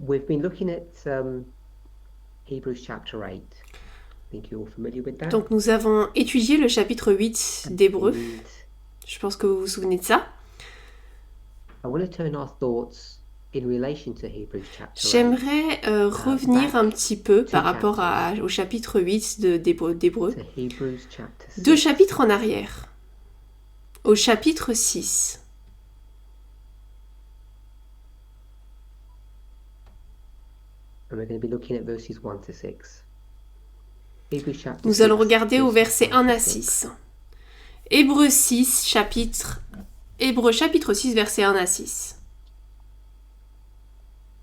we've been looking at Hebrews chapter 8. I think you're all familiar with that. Donc nous avons étudié le chapitre 8 d'Hébreux. And Je pense que vous vous souvenez de ça. I want to turn our thoughts in relation to Hebrews chapter 8. J'aimerais revenir un petit peu par rapport au chapitre 8 d'Hébreux. To Hebrews chapter 6. 2 chapitres en arrière. Au chapitre 6. And we're going to be looking at verses 1 to 6. Hebrews chapter Nous allons 6, regarder au verses verset 1 à 6. Hébreux chapitre 6, verset 1 à 6.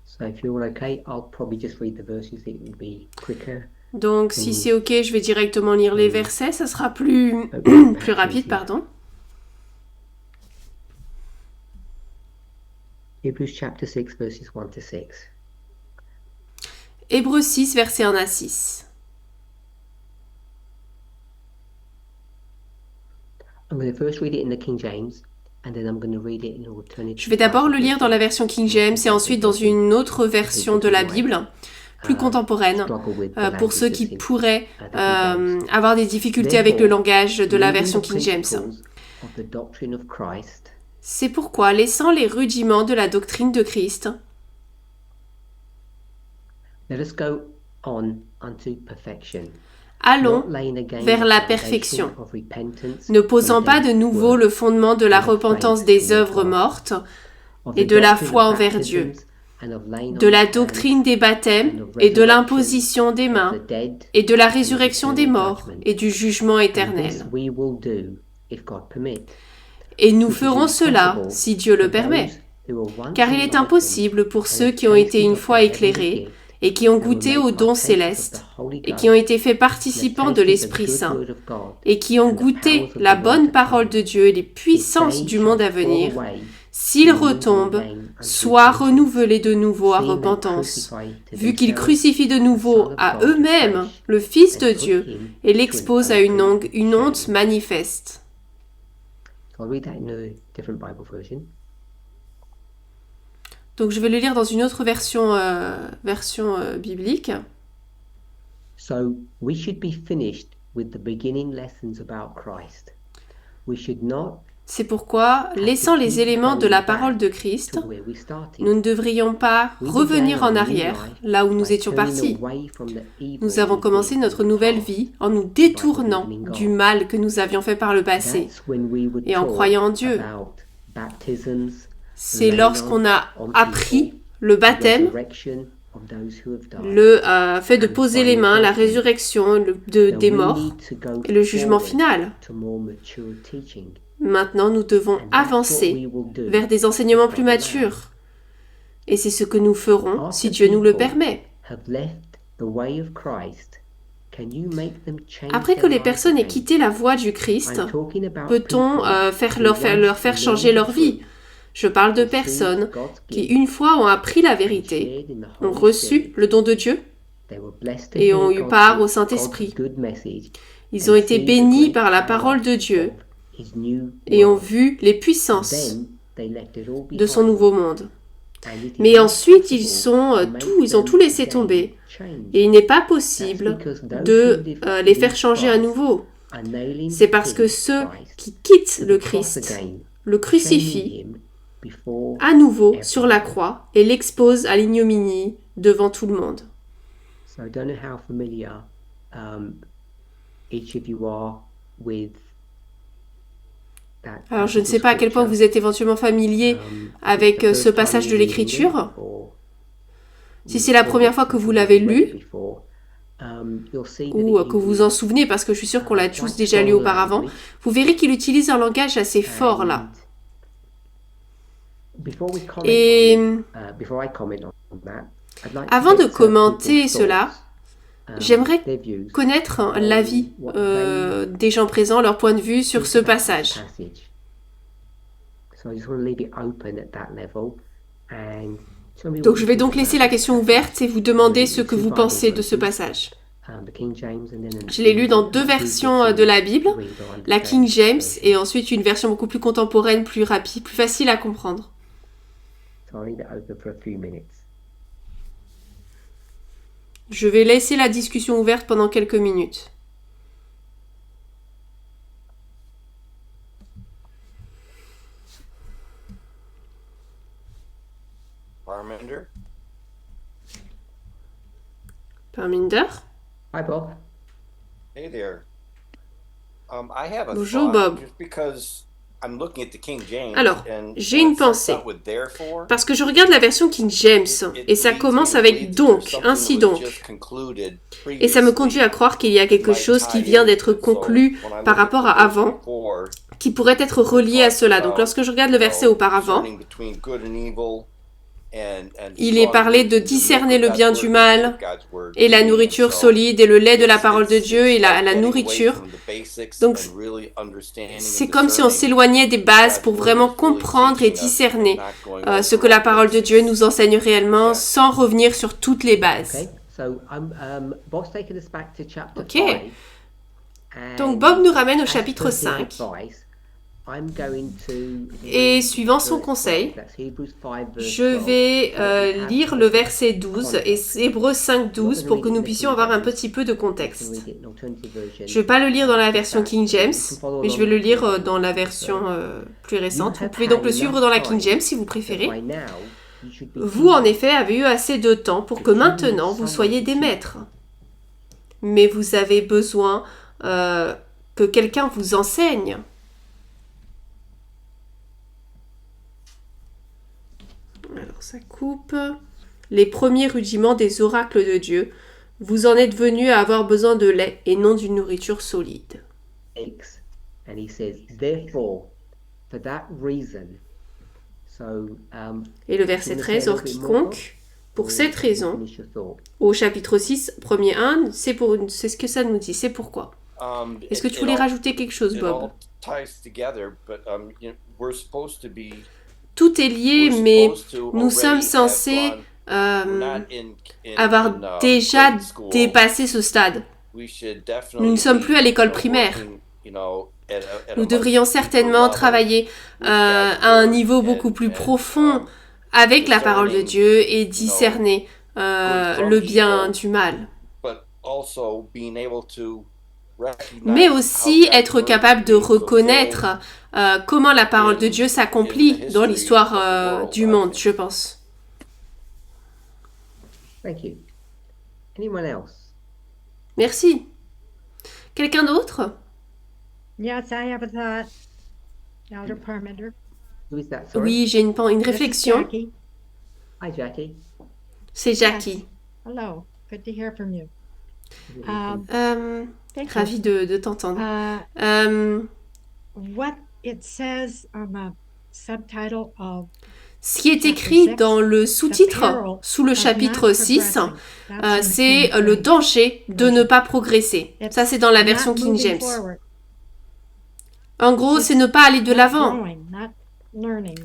So if you're all okay, I'll probably just read the verses. It will be quicker. Donc si c'est ok, je vais directement lire les versets, ça sera plus rapide, pardon. Hebrews chapter 6, verses 1 to 6. Hébreux 6, verset 1 à 6. I'm going to first read it in the King James, and then I'm going to read it in an alternative. Je vais d'abord le lire dans la version King James et ensuite dans une autre version de la Bible, plus contemporaine, pour ceux qui pourraient avoir des difficultés avec le langage de la version King James. Of the doctrine of Christ, C'est pourquoi, laissant les rudiments de la doctrine de Christ, let us go on unto perfection, allons not laying again vers the la foundation perfection, of repentance ne posant from pas de dead nouveau works, le fondement de la repentance des œuvres mortes of et the de la doctrine foi of envers baptisms, Dieu, and of laying de on la of hands, doctrine des and baptêmes of et de resurrection l'imposition des of mains the dead, et de la and of résurrection des eternal morts judgment. et du jugement And this éternel. we will do if God permit. Et nous Which is ferons cela impossible si Dieu le for permet. those who were once Car il est enlightened impossible pour and ceux have qui ont été tasted une of the fois heavenly éclairés gift, et qui ont and were goûté made aux dons partakers of célestes the Holy et qui ont Ghost, été faits and have participants de tasted the l'Esprit good Saint word of God, et qui ont and the goûté powers of la the world bonne to parole come, de Dieu et les if puissances they du shall monde à fall venir, away, s'ils renew them retombent, again unto soient repentance, renouvelés de nouveau à seeing they repentance, crucify to vu qu'ils themselves crucifient de the nouveau Son of à God eux-mêmes afresh, le Fils de and put Dieu him et to an l'exposent à une open honte shame. manifeste. I'll read that in a different Bible version. Donc je vais le lire dans une autre version, biblique. So we should be finished with the beginning lessons about Christ. We should not C'est pourquoi, laissant les éléments de la parole de Christ, to where we started. nous ne devrions pas We revenir began en our arrière, new life là où nous by étions turning partis. away from the evil Nous avons we commencé did notre in the nouvelle past. vie en nous détournant believing in God. du mal que nous avions fait par le passé. That's when we were Et en taught croyant en Dieu. about baptisms, C'est laying lorsqu'on a on appris people, le the baptême, resurrection of those who have died. le fait de poser les mains, la résurrection Now des we morts need to go et le jugement forward final. to more mature teaching. Maintenant, nous devons And that's what avancer we will do vers des enseignements if plus God matures. Et c'est ce que nous ferons allows. si After Dieu nous le people permet. have left the way of Christ, can you make them change Après que their les lives personnes aient again? quitté la voie du Christ, I'm talking about peut-on people who leur once faire learned changer the leur vie? truth, Je parle de received personnes God's qui, gift, une fois ont appris la and vérité, shared in the ont Holy reçu Spirit. le don de Dieu They were blessed to et hear ont eu God's part au good- Saint-Esprit. God's good message Ils and ont été see the bénis great par la power parole de Dieu of His new et ont world. vu les And puissances then they left it all de son behind. nouveau monde. And it is Mais not ensuite, ils possible ont to make ils ont them tout laissé again tomber. change. Et il n'est pas That's possible because those de who les faire leave changer à Christ nouveau. are nailing C'est parce que him, ceux Christ, qui quittent to le the cross Christ again, le shaming crucifient him before à nouveau everyone. sur la croix et l'exposent à l'ignominie devant tout le monde. So I don't know how familiar each of you are with that Alors je ne passage sais of pas à quel point scripture. vous êtes éventuellement familier avec The ce first passage time de you're reading l'Écriture. it, or Si you c'est la read première it fois que vous because l'avez you've read it lu, before, you'll see that ou it que vous vous en uses, souvenez, parce que je suis sûre qu'on l'a tous quite déjà lu strong auparavant, language. vous verrez qu'il utilise un langage assez fort là. Before we comment Et before I comment on that, I'd like avant to de get commenter people's cela, thoughts, j'aimerais their views connaître on l'avis what they des gens présents, leur point de vue sur think ce about this passage. passage. So I just want to leave it open at that level, and tell me Donc what je you vais think donc about laisser la this question passage. ouverte et vous demander ce que vous pensez de ce passage. The King James and then Je l'ai lu dans deux versions de la Bible, la King James et ensuite une version beaucoup plus contemporaine, plus rapide, plus facile à comprendre. So I'll leave it open for a few minutes. Je vais laisser la discussion ouverte pendant quelques minutes. Parminder. Hi, Bob. Hey there. I have a Bonjour, thought, Bob. just because I'm looking at the King James, Alors, and j'ai une it starts pensée. out with therefore. Parce que je regarde la version King James et ça commence avec donc, ainsi donc. Et ça me conduit à croire qu'il y a quelque chose qui vient d'être conclu par rapport à avant, qui pourrait être relié à cela. Donc lorsque je regarde le verset auparavant, il est parlé de discerner le bien du mal et la nourriture solide et le lait de la parole de Dieu et la nourriture. Donc c'est comme si on s'éloignait des bases pour vraiment comprendre et discerner ce que la parole de Dieu nous enseigne réellement sans revenir sur toutes les bases. Okay, so Bob's taken us back to chapter Ok. 5. Donc Bob nous ramène au chapitre 5. Et suivant son conseil, je vais lire le verset 12 et Hébreux 5, 12 pour que nous puissions avoir un petit peu de contexte. Je ne vais pas le lire dans la version King James, mais je vais le lire dans la version plus récente. Vous pouvez donc le suivre dans la King James si vous préférez. Vous, en effet, avez eu assez de temps pour que maintenant vous soyez des maîtres. Mais vous avez besoin que quelqu'un vous enseigne. Alors ça coupe. Les premiers rudiments des oracles de Dieu. Vous en êtes venus à avoir besoin de lait et non d'une nourriture solide. And he says, therefore, for that reason. Et le verset 13, or quiconque, pour cette raison, au chapitre 6, premier 1, c'est ce que ça nous dit, c'est pourquoi. Est-ce que tu voulais rajouter quelque chose, Bob? Tout est lié, mais nous sommes censés avoir déjà dépassé ce stade. Nous ne sommes plus à l'école primaire. Nous devrions certainement travailler à un niveau beaucoup plus profond avec la parole de Dieu et discerner le bien du mal. Mais aussi être capable de reconnaître comment la parole de Dieu s'accomplit dans l'histoire du monde, je pense. Merci. Quelqu'un d'autre? Yes, I have a thought, Elder Parmenter. Oui, j'ai une réflexion. Jackie. Hi, Jackie. C'est Jackie. Hello, good to hear from you. Ravie de t'entendre. What it says on the subtitle of ce qui est écrit dans le sous-titre, sous le chapitre 6, c'est le danger de ne pas progresser. Ça, c'est dans la version King James. En gros, c'est ne pas aller de l'avant.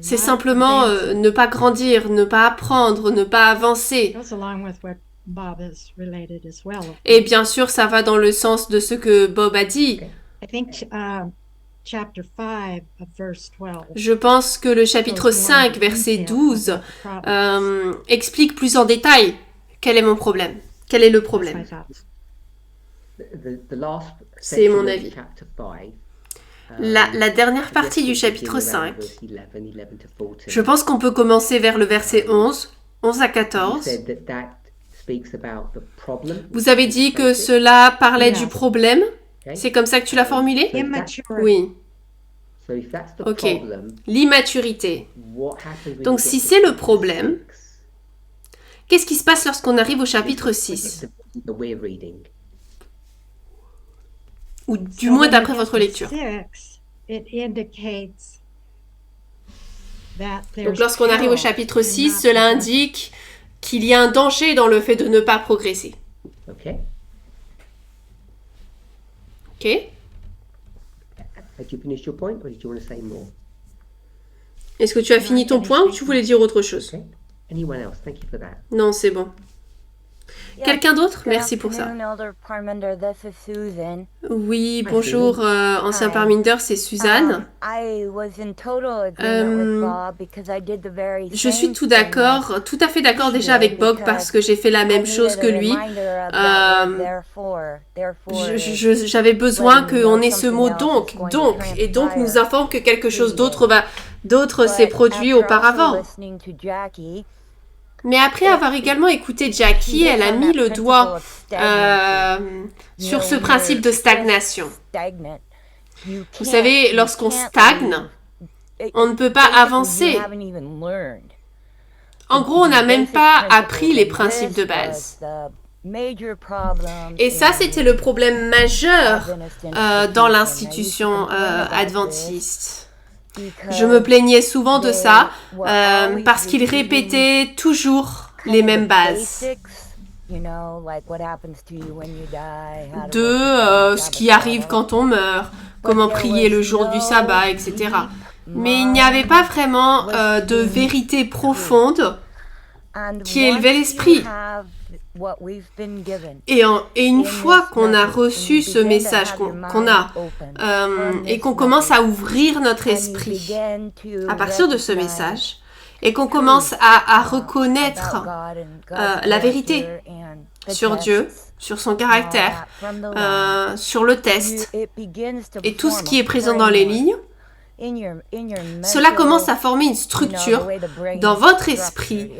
C'est simplement ne pas grandir, ne pas apprendre, ne pas avancer. Et bien sûr, ça va dans le sens de ce que Bob a dit. Je pense que le chapitre 5, verset 12, explique plus en détail quel est mon problème. Quel est le problème? C'est mon avis. La dernière partie du chapitre 5, je pense qu'on peut commencer vers le verset 11 à 14. Vous avez dit que cela parlait du problème. C'est comme ça que tu l'as formulé? Oui. Ok. L'immaturité. Donc si c'est le problème, qu'est-ce qui se passe lorsqu'on arrive au chapitre 6? Ou du moins d'après votre lecture. Donc lorsqu'on arrive au chapitre 6, cela indique qu'il y a un danger dans le fait de ne pas progresser. Ok. Est-ce que tu as fini ton point ou tu voulais dire autre chose? Non, c'est bon. Quelqu'un d'autre? Merci pour ça. Oui, bonjour, ancien Parminder, c'est Suzanne. Je suis tout à fait d'accord déjà avec Bob parce que j'ai fait la même chose que lui. J'avais besoin qu'on ait ce mot donc, et donc nous informe que quelque chose d'autre s'est produit auparavant. Mais après avoir également écouté Jackie, elle a mis le doigt sur ce principe de stagnation. Vous savez, lorsqu'on stagne, on ne peut pas avancer. En gros, on n'a même pas appris les principes de base. Et ça, c'était le problème majeur dans l'institution adventiste. Je me plaignais souvent de ça parce qu'ils répétaient toujours les mêmes bases. De ce qui arrive quand on meurt, comment prier le jour du sabbat, etc. Mais il n'y avait pas vraiment de vérité profonde qui élevait l'esprit. Et une fois qu'on a reçu ce message, et qu'on commence à ouvrir notre esprit à partir de ce message, et qu'on commence à reconnaître la vérité sur Dieu, sur son caractère, sur le test, et tout ce qui est présent dans les lignes, cela commence à former une structure dans votre esprit,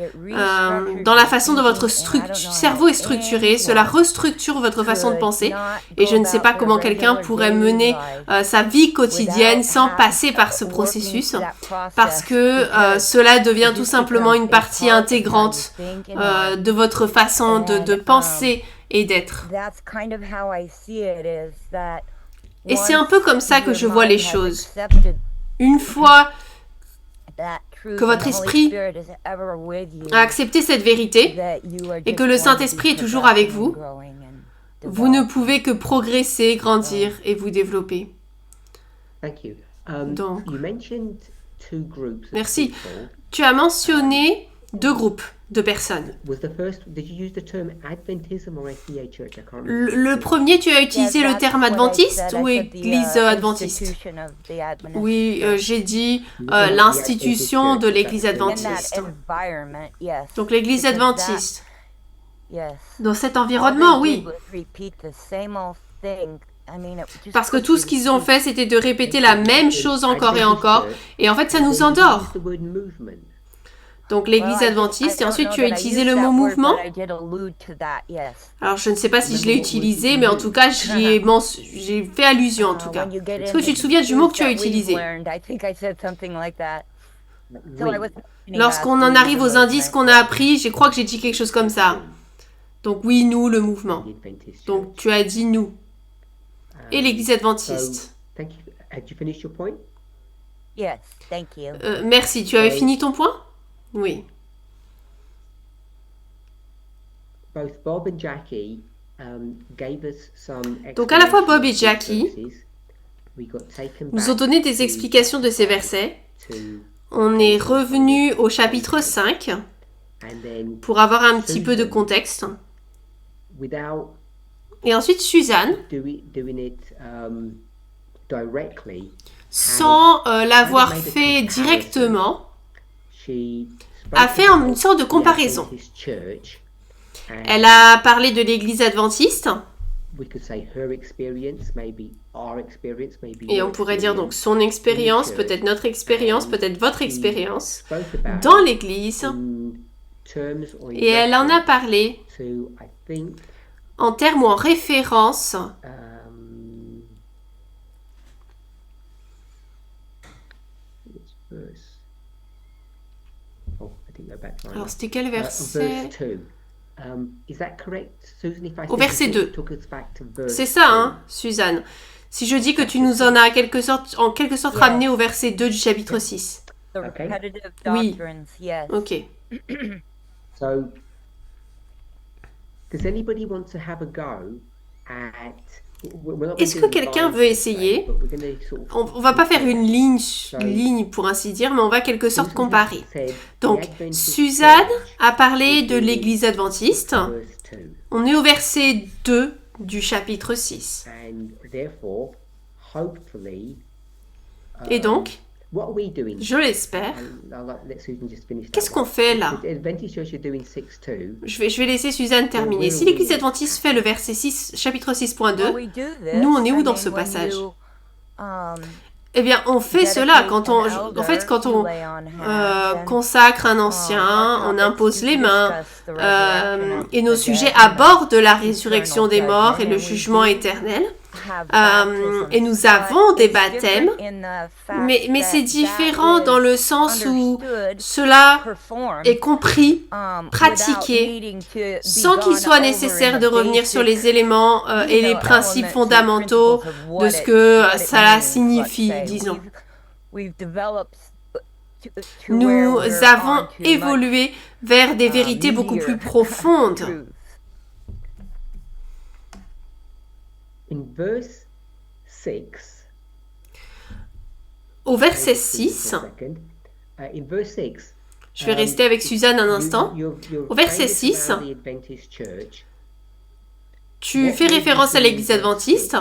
dans la façon dont votre cerveau est structuré. Cela restructure votre façon de penser. Et je ne sais pas comment quelqu'un pourrait mener sa vie quotidienne sans passer par ce processus, parce que cela devient tout simplement une partie intégrante de votre façon de penser et d'être. Et c'est un peu comme ça que je vois les choses. Une fois que votre esprit a accepté cette vérité et que le Saint-Esprit est toujours avec vous, vous ne pouvez que progresser, grandir et vous développer. Donc, merci. Tu as mentionné 2 groupes de personnes. Le premier, tu as utilisé le terme adventiste ou église adventiste? Oui, j'ai dit l'institution de l'église adventiste. Donc l'église adventiste. Dans cet environnement, oui. Parce que tout ce qu'ils ont fait, c'était de répéter la même chose encore et encore. Et en fait, ça nous endort. Donc l'église adventiste, et ensuite tu as utilisé le mot mouvement. Alors je ne sais pas si je l'ai utilisé, mais en tout cas j'ai fait allusion en tout cas. Est-ce que tu te souviens du mot que tu as utilisé? Lorsqu'on en arrive aux indices qu'on a appris, je crois que j'ai dit quelque chose comme ça. Donc oui, nous, le mouvement. Donc tu as dit nous. Et l'église adventiste. Merci, tu avais fini ton point? Oui. Donc à la fois Bob et Jackie nous ont donné des explications de ces versets. On est revenu au chapitre 5 pour avoir un petit peu de contexte. Et ensuite Suzanne, sans l'avoir fait directement, a fait une sorte de comparaison. Elle a parlé de l'église adventiste. Et on pourrait dire donc son expérience, peut-être notre expérience, peut-être votre expérience dans l'église. Et elle en a parlé en termes ou en référence alors c'était quel verset? Au verset 2. C'est ça, hein, Suzanne? Si je dis que tu nous en as en quelque sorte ramené au verset 2 du chapitre 6. Oui. Ok. Est-ce que quelqu'un veut essayer? On va pas faire une ligne pour ainsi dire, mais on va quelque sorte comparer. Donc, Suzanne a parlé de l'église adventiste On est au verset 2 du chapitre 6. Et donc, je l'espère. Qu'est-ce qu'on fait là? Je vais laisser Suzanne terminer. Si l'Église adventiste fait le verset 6, chapitre 6.2, nous on est où dans ce passage? Eh bien, on fait cela quand on consacre un ancien, on impose les mains, et nos sujets abordent la résurrection des morts et le jugement éternel. Et nous avons des baptêmes, mais c'est différent dans le sens où cela est compris, pratiqué, sans qu'il soit nécessaire de revenir sur les éléments et les principes fondamentaux de ce que cela signifie, disons. Nous avons évolué vers des vérités beaucoup plus profondes. Au verset 6, je vais rester avec Suzanne un instant. Au verset 6, tu fais référence à l'Église adventiste.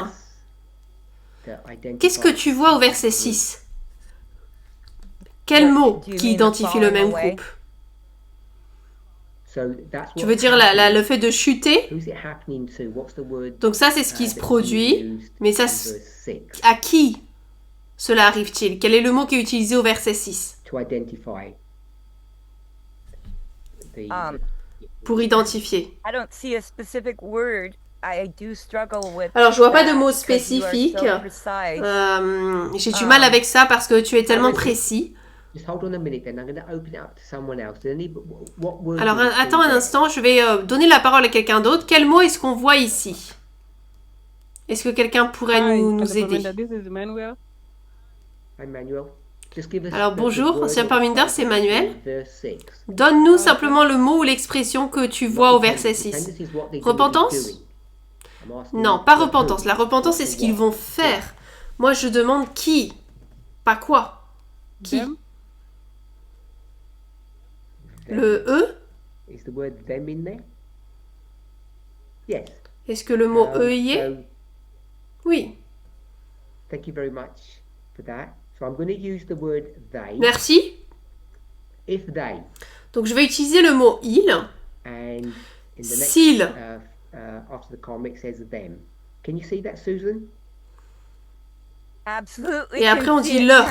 Qu'est-ce que tu vois au verset 6? Quel mot qui identifie le même groupe? Tu veux dire le fait de chuter? Donc ça, c'est ce qui se produit. Mais ça, à qui cela arrive-t-il? Quel est le mot qui est utilisé au verset 6? Pour identifier. Alors, je vois pas de mots spécifiques. J'ai du mal avec ça parce que tu es tellement précis. Alors, attends un instant, je vais donner la parole à quelqu'un d'autre. Quel mot est-ce qu'on voit ici? Est-ce que quelqu'un pourrait nous aider? Alors, bonjour, ancien parminder, c'est Emmanuel. Donne-nous simplement le mot ou l'expression que tu vois au verset 6. Repentance? Non, pas repentance. La repentance, c'est ce qu'ils vont faire. Moi, je demande qui? Pas quoi? Qui? Le E? Est-ce que le mot E y est? Oui. Merci. Donc je vais utiliser le mot il. S'il. Et après on dit leur.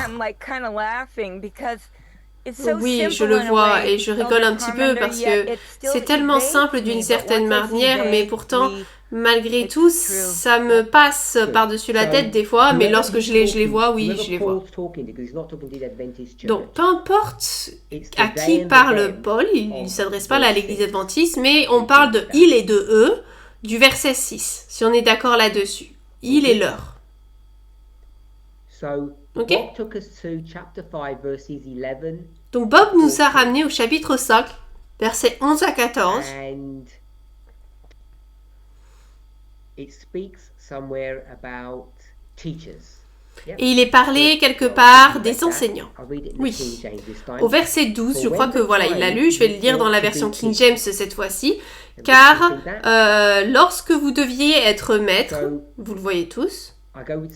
Oui, je le vois et je rigole un petit peu parce que c'est tellement simple d'une certaine manière, mais pourtant, malgré tout, ça me passe par-dessus la tête des fois, mais lorsque je les vois, oui, je les vois. Donc, peu importe à qui parle Paul, il ne s'adresse pas à l'Église adventiste, mais on parle de il et de eux du verset 6, si on est d'accord là-dessus. Il et leur. Ok? Donc Bob nous a ramené au chapitre 5, versets 11 à 14. Et il est parlé quelque part des enseignants. Oui. Au verset 12, je crois que voilà, il l'a lu. Je vais le lire dans la version King James cette fois-ci. Car lorsque vous deviez être maître, vous le voyez tous,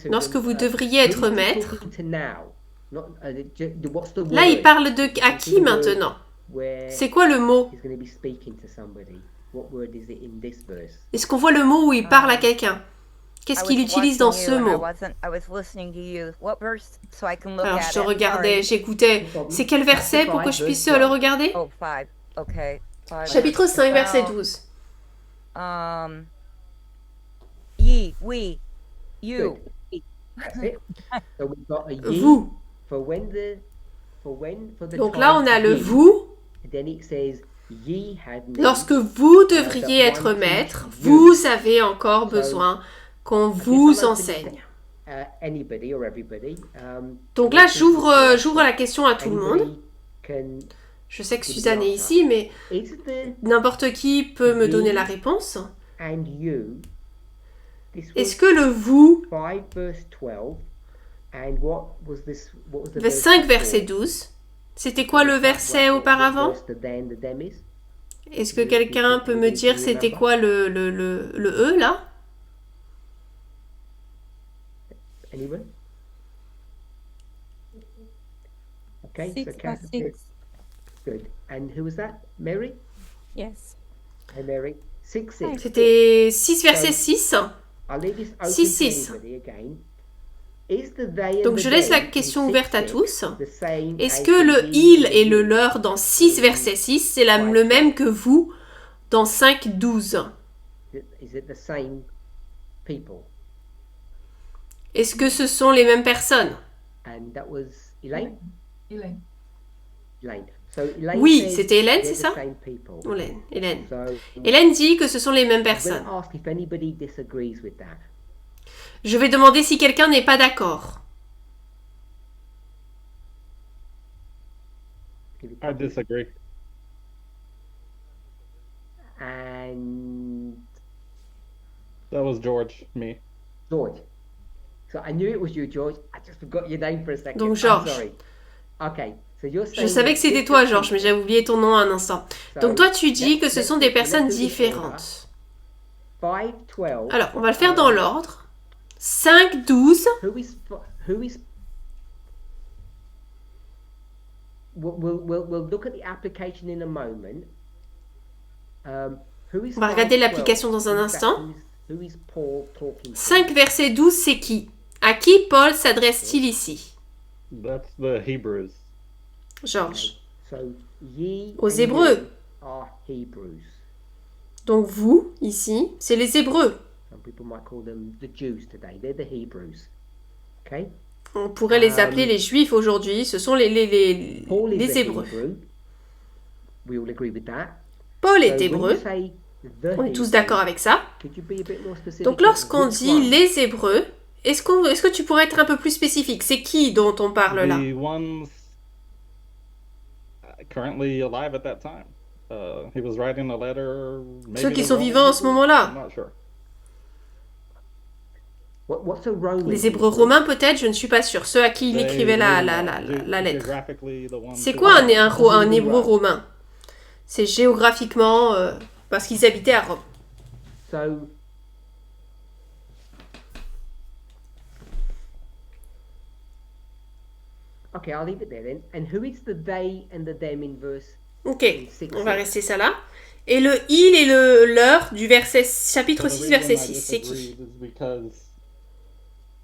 lorsque vous devriez être maître, là il parle de à qui maintenant? C'est quoi le mot? Est-ce qu'on voit le mot où il parle à quelqu'un? Qu'est-ce qu'il utilise dans ce mot? Alors je te regardais, j'écoutais. C'est quel verset pour que je puisse le regarder? Chapitre 5, verset 12. You. Vous. Donc là, on a le vous. Lorsque vous devriez être maître, vous avez encore besoin qu'on vous enseigne. Donc là, j'ouvre la question à tout le monde. Je sais que Suzanne est ici, mais n'importe qui peut me donner la réponse. Est-ce que le vous, 5 verset 12, c'était quoi le verset auparavant? Est-ce que quelqu'un peut me dire c'était quoi le E là? Anyone? Okay, Six so by Kath, six. good. And who was that? Mary? Yes. Hey, Mary. 6-6. C'était 6 verset 6. I'll leave this open 6-6. to anybody again. Is the they and Donc the je laisse la them in question ouverte à 6-6 tous. the same Est-ce as que the le ye il and et le you? leur dans 6 verset 6, c'est le même que vous dans 5 12? Is it the same people? Est-ce que ce sont les mêmes personnes? And that was Elaine? Elaine. Elaine. So Elaine Oui, says c'était Hélène, they're c'est the ça? same people. Hélène. So Hélène dit que ce sont les mêmes I'm going personnes. to ask if anybody disagrees with that. Je vais demander si quelqu'un n'est pas d'accord. Give it I disagree. And That was George, me. George. So I knew it was you, George. I just forgot your name for a second. Donc, I'm Georges. sorry. Okay. So you're Je saying savais que c'était toi, Georges, mais j'avais oublié ton nom un instant. Donc toi, tu dis que ce sont des personnes différentes. 5, 12. Alors, on va le faire dans l'ordre. 5, 12. Who is we'll look at the application in a moment. Who is On va regarder 5, l'application 12? dans un Who's that? instant. Who is Paul talking to? 5 verset 12, c'est qui? À qui Paul s'adresse-t-il ici? That's the Hebrews. Georges. So ye Aux and Hébreux. you are Hebrews. Donc vous, ici, c'est les Hébreux. Some people might call them the Jews today. They're the Hebrews. Okay? On pourrait les appeler les Juifs aujourd'hui. Ce sont Paul is les the Hébreux. Hebrew. We all agree with that. Paul So est when you hébreu. say the On est tous Hebrews, d'accord avec ça. could you be a bit more specific Donc as lorsqu'on which dit one? les Hébreux, est-ce que tu pourrais être un peu plus spécifique? C'est qui dont on parle là? The ones currently alive at that time. He was writing a letter. Maybe Ceux qui to sont Roman vivants en ce Hebrews? moment-là. I'm not sure. What's a Roman? Les Hébreux Hebrew? romains peut-être, je ne suis pas sûre. Ceux à qui il They écrivait la were lettre. geographically the ones C'est who- quoi un Hébreu romain? C'est géographiquement parce qu'ils habitaient à Rome. So okay, I'll leave it there then. And who is the they and the them in verse? Ok, on va rester ça là. Et le il et le leur du verset chapitre The 6 reason verset I 6, c'est qui? disagreed is because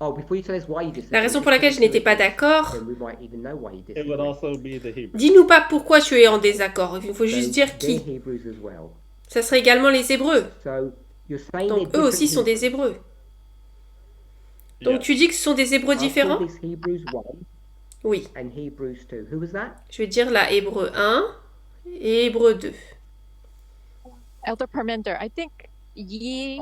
Oh, before you tell us why you disagree, La raison pour laquelle je n'étais pas d'accord, then we might even know why you it would disagree. also be the Hebrews. dis-nous pas pourquoi tu es en désaccord. Il faut So juste dire they're qui. Hebrews as well. Ça serait également les Hébreux. So you're saying Donc they're eux aussi different sont des Hebrews. Hébreux. Donc Yes. tu dis que ce sont des Hébreux I'll call différents? this Hebrews 1 Oui. and Hebrews 2. Who was that? Je vais dire là Hébreu 1 et Hébreu 2. Elder Parmenter, I think ye.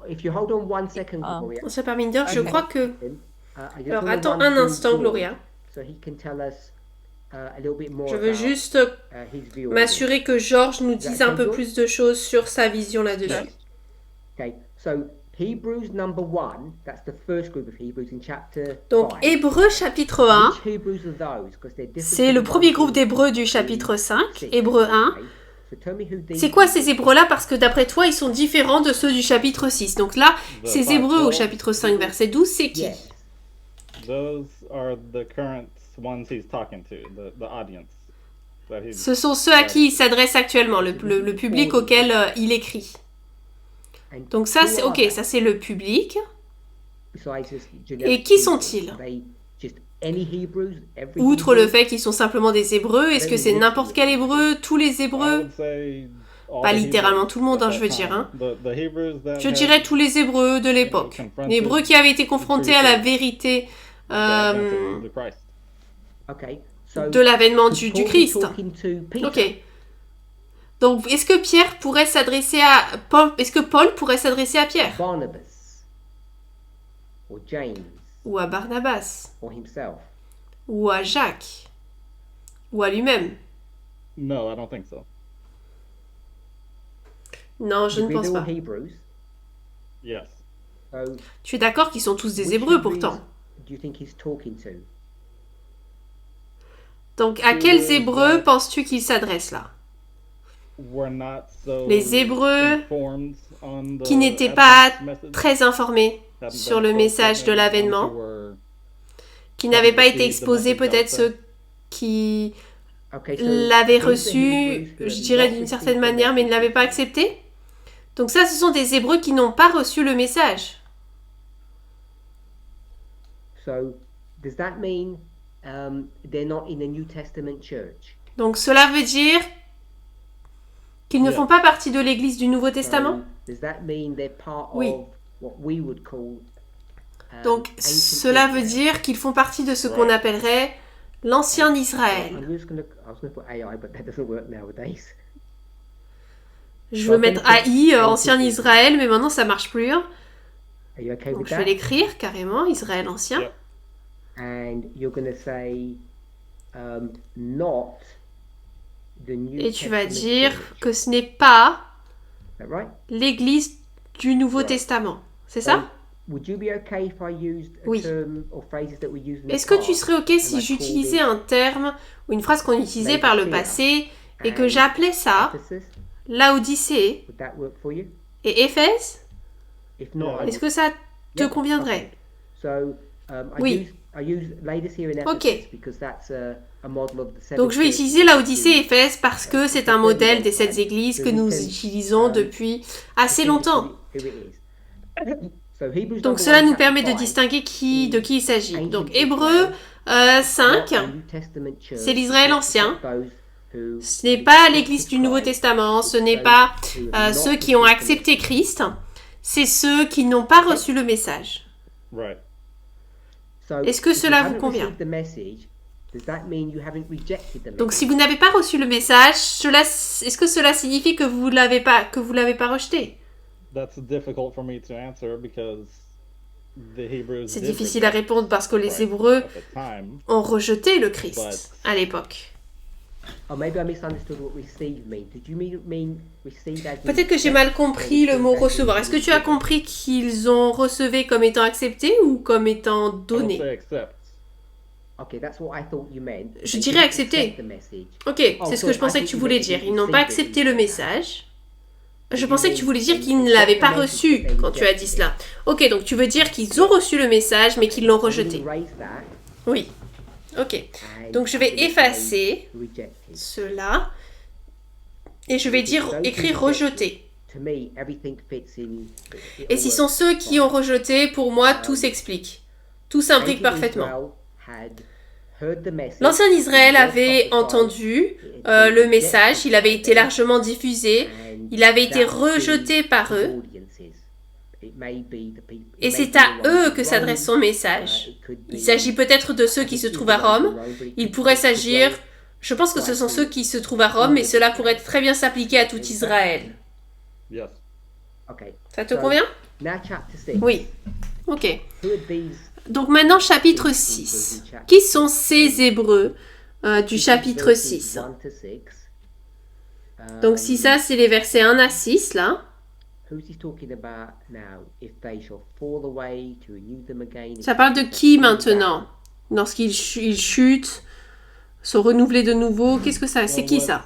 If you hold on 1 second, Oh. Gloria. Monsieur Parminder, je Ok. crois que... I just Alors wanna attends run un through instant, George Gloria. So he can tell us a little bit more Je veux about, juste his view on m'assurer que Georges nous Is that dise un okay, peu George? plus de choses sur sa vision là-dessus. this. Okay, so Hebrews number 1, that's the first group of Hebrews in chapter Donc 5. Hébreux chapitre 1, Which Hebrews are those? 'Cause they're different c'est to le the premier ones groupe in d'Hébreux du chapitre 5, 6. Hébreux 1. Okay, so tell me who these C'est quoi ces Hébreux-là? Parce que d'après toi, ils sont différents de ceux du chapitre 6. Donc là, The ces 5, Hébreux au 12. chapitre 5, verset 12, c'est qui? Yes. Those are the current ones he's talking to, the audience. That he's Ce sont ceux à qui il s'adresse actuellement, le public auquel il écrit. And Donc ça, who c'est are ok, they? ça c'est le public. Besides just Et generic qui Hebrews? sont-ils? Are they just any Hebrews? Every Outre Hebrew? le fait qu'ils sont simplement des Hébreux, est-ce que c'est n'importe quel Hébreu, tous les I Hébreux? would say all Pas the littéralement Hebrews tout le monde, at hein, je veux that dire, time. hein. The Hebrews that Je had dirais tous les Hébreux de l'époque. Les Hébreux qui avaient été confrontés à la vérité the advent of the Christ. Okay. So de l'avènement could du Paul be Christ. talking to Peter? Ok. Donc, est-ce que Pierre pourrait s'adresser à Paul? Est-ce que Paul pourrait s'adresser à Pierre Barnabas or James ou à Barnabas or himself? ou à Jacques ou à lui-même? No, I don't think so. Non, je ne Because pense they're pas. all Hebrews. Yes. So Tu es d'accord qu'ils sont tous des which Hébreux Hebrews pourtant. do you think he's talking to? Donc, à quels Hébreux penses-tu qu'il s'adresse là? were not so Les Hébreux informed on the qui n'étaient pas Advent message, très informés hadn't sur been le message de spoken, l'avènement, ones who were qui n'avaient pas été received the exposés, message peut-être also. ceux qui Okay, so l'avaient these are reçu, Hebrews who je have dirais not d'une received certaine the manière, mais ne message. l'avaient pas accepté. Donc ça, ce sont des Hébreux qui n'ont pas reçu le message. So does that mean they're not in the New Testament church? Donc cela veut dire qu'ils ne Yeah. font pas partie de l'Église du Nouveau Testament. So does that mean they're part Oui. of what we would call Donc ancient cela veut Israel? dire qu'ils font partie de ce qu'on Right. appellerait l'ancien Israël. I was going to put AI, but that doesn't work nowadays. Je veux mettre AI, ancien Israël, mais maintenant ça marche plus. Hein. Are you okay Donc with je vais that? l'écrire carrément, Israël ancien. Yep. And you're going to say not the New Et tu vas Testament dire church. que ce n'est pas Is that right? l'Église du Nouveau Right. Testament. C'est So, ça? would you be okay if I used a Oui. term or phrases that we use in the Est-ce que tu past? serais OK si And I j'utilisais called un terme ou une phrase qu'on utilisait par le Laodicea passé et que and j'appelais ça Ephesus? Laodicée Would that work for you? et Éphèse? If not, I Est-ce que ça te Yeah, conviendrait? okay. So, Oui. I use Laodicea and Ephesus Ok. because that's a model of the seven Donc je vais churches utiliser that we Laodicée et use. Éphèse parce que c'est un modèle des 7 églises que nous utilisons depuis assez longtemps. Here it is. So, Hebrews Donc number cela 1, nous chapter permet de 5, distinguer de qui il s'agit. Donc Ancient Hébreux Israel, 5, not the New Testament church, c'est l'Israël ancien. those who Ce n'est pas accepted l'Église du Nouveau Christ, Testament, ce n'est those pas who have not ceux qui ont received the accepté message. Christ, c'est ceux qui n'ont pas reçu le message. Right. So, Est-ce que if you cela vous haven't convient? received the message, does that mean you haven't rejected the Donc message? si vous n'avez pas reçu le message, est-ce que cela signifie que vous l'avez pas rejeté? That's difficult for me to answer because the Hebrews C'est did difficile à reject répondre parce que les Christ Hébreux at the time. ont rejeté le Christ à l'époque. Or maybe I misunderstood what receive means. Did you mean receive as in Peut-être que j'ai accept, mal or compris le receive mot as in recevoir. Est-ce que tu as receive? compris qu'ils ont recevé comme étant accepté ou comme étant I would donné? say accept. Okay, that's what I thought you meant. Je They dirais didn't accepter. accept the message. Ok, Oh, c'est ce que sorry, je pensais I que tu thought voulais you dire. meant Ils n'ont pas receive it. accepté le message. Je pensais que tu voulais dire qu'ils ne l'avaient pas reçu quand tu as dit cela. Ok, donc tu veux dire qu'ils ont reçu le message mais qu'ils l'ont I will rejeté. erase that Oui. Ok. and Donc je vais I will say effacer rejected. cela et je vais écrire rejeté. To me, everything fits in. it Et all si sont works ceux qui fine. ont rejeté, pour moi, tout s'explique. Tout s'imbrique Ancient parfaitement. Israel had heard the message, L'ancien Israël it was avait prophesied, entendu it had been le message, rejected il avait by été them, largement diffusé, and il avait été that would be rejeté par his eux, audiences. It may be the people- it et may c'est be à the ones eux in que s'adresse son Rome, message. it could Il be- s'agit peut-être de ceux qui se trouvent à Rome, il pourrait s'agir, je pense que ce sont ceux qui se trouvent à Rome, mais cela pourrait très bien s'appliquer à tout Israël. Yes. Okay. Ça te So, convient? Now chapter 6. Oui. Ok. Who are these Donc maintenant, chapitre 6. Qui sont ces Hébreux du chapitre 6? 1 to 6? Donc si ça, c'est les versets 1 à 6, là. Who's he talking about now? If they shall fall away, to renew them again. Ça parle de qui maintenant? Lorsqu'ils ils chutent, sont renouvelés de nouveau, qu'est-ce que ça? C'est qui ça?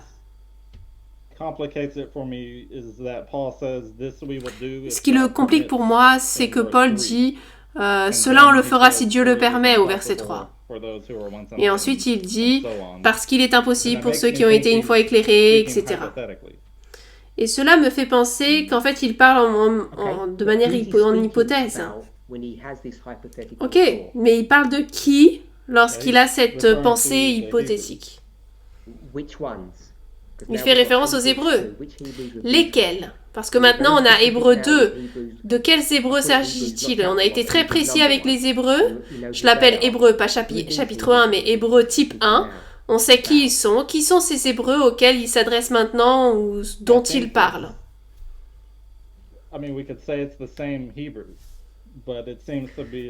Complicates it for me is that Paul says this we will do. if Ce qui le God complique pour moi, c'est que Paul dit cela on le fera si Dieu le permet au verset 3. Et ensuite il dit parce qu'il est impossible pour ceux qui ont été une fois éclairés, etc. Et cela me fait penser qu'en fait il parle de manière en hypothèse. Ok, mais il parle de qui lorsqu'il a cette pensée hypothétique? Il fait référence aux Hébreux. Lesquels? Parce que maintenant on a Hébreux 2. De quels Hébreux s'agit-il? On a été très précis avec les Hébreux. Je l'appelle Hébreux, pas chapitre 1, mais Hébreux type 1. On sait qui ils sont. Qui sont ces Hébreux auxquels il s'adresse maintenant ou dont il parle?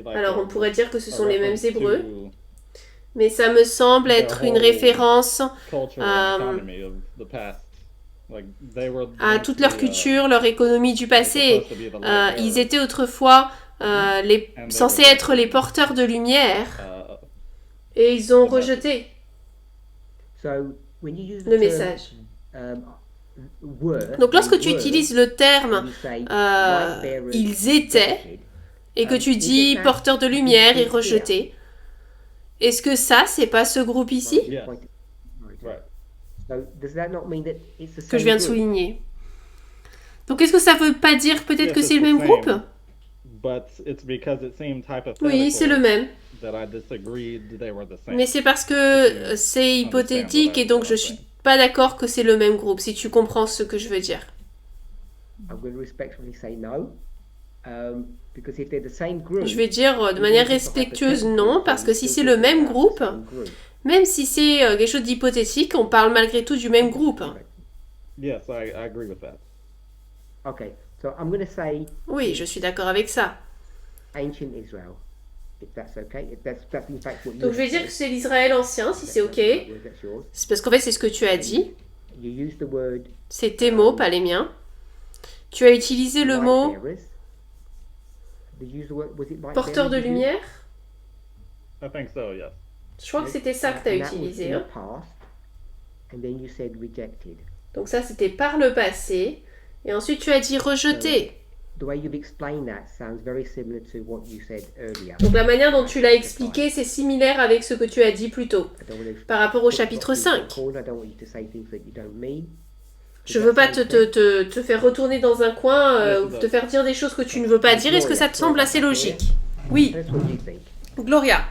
Alors on pourrait dire que ce sont les mêmes Hébreux. Mais ça me semble être une référence à toute leur culture, leur économie du passé. Ils étaient autrefois censés être les porteurs de lumière et ils ont rejeté le message. Donc lorsque tu utilises le terme ils étaient et que tu dis porteurs de lumière et rejetés, est-ce que ça, c'est pas ce groupe ici Yes. Right. que je viens de souligner? Donc est-ce que ça veut pas dire peut-être Yes, que c'est it's le même the groupe? same, But it's because it seemed hypothetical Oui, c'est le même. that I disagreed they were the same. Mais c'est parce que c'est hypothétique et donc je suis pas d'accord que c'est le même groupe, si tu comprends ce que je veux dire. Je vais dire de manière respectueuse non, parce que si c'est le même groupe, même si c'est quelque chose d'hypothétique, on parle malgré tout du même groupe. Yes, I agree with that. Okay, so I'm going to say Oui, je suis d'accord avec ça. ancient Israel, if that's okay. If that's in fact what you Donc je vais dire que c'est l'Israël ancien, si c'est ok. That's yours. C'est parce qu'en fait c'est ce que tu as dit. You use the word C'est tes mots, pas les miens. Tu as utilisé le mot light bearers. Did you use the word, was it light porteur de bearers you used? lumière. I think so, yes. Je crois que c'était ça que tu as And that was utilisé. in Hein. the past, and then you said rejected. Donc ça c'était par le passé. Et ensuite tu as dit rejeté. The way you've explained that sounds very similar to what you said earlier. Donc la manière dont tu l'as expliqué, c'est similaire avec ce que tu as dit plus tôt. I don't want to Par rapport au put chapitre lots of people 5. on call. I don't want you to say things that you don't mean. Je veux pas te faire retourner dans un coin, ou te faire dire des choses que tu ne veux pas dire. Est-ce que ça te semble assez logique? Oui. That's what you think. Gloria,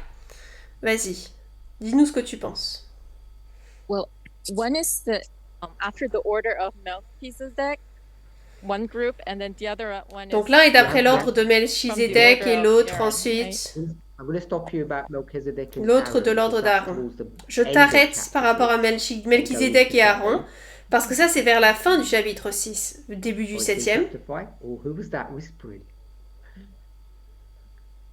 vas-y. Dis-nous ce que tu penses. Well, one is the after the order of Melchizedek, one group, and then the other one is. Donc l'un est d'après l'ordre de Melchizedek et l'autre ensuite I'm going to stop you about Melchizedek and l'autre Aaron, de l'ordre because that d'Aaron. was the Je end of t'arrête chapter par rapport à 6. Melchizedek et Aaron, parce que ça c'est vers la fin du chapitre 6, le début du Or it's in 7e. chapter 5. Or who was that whispering?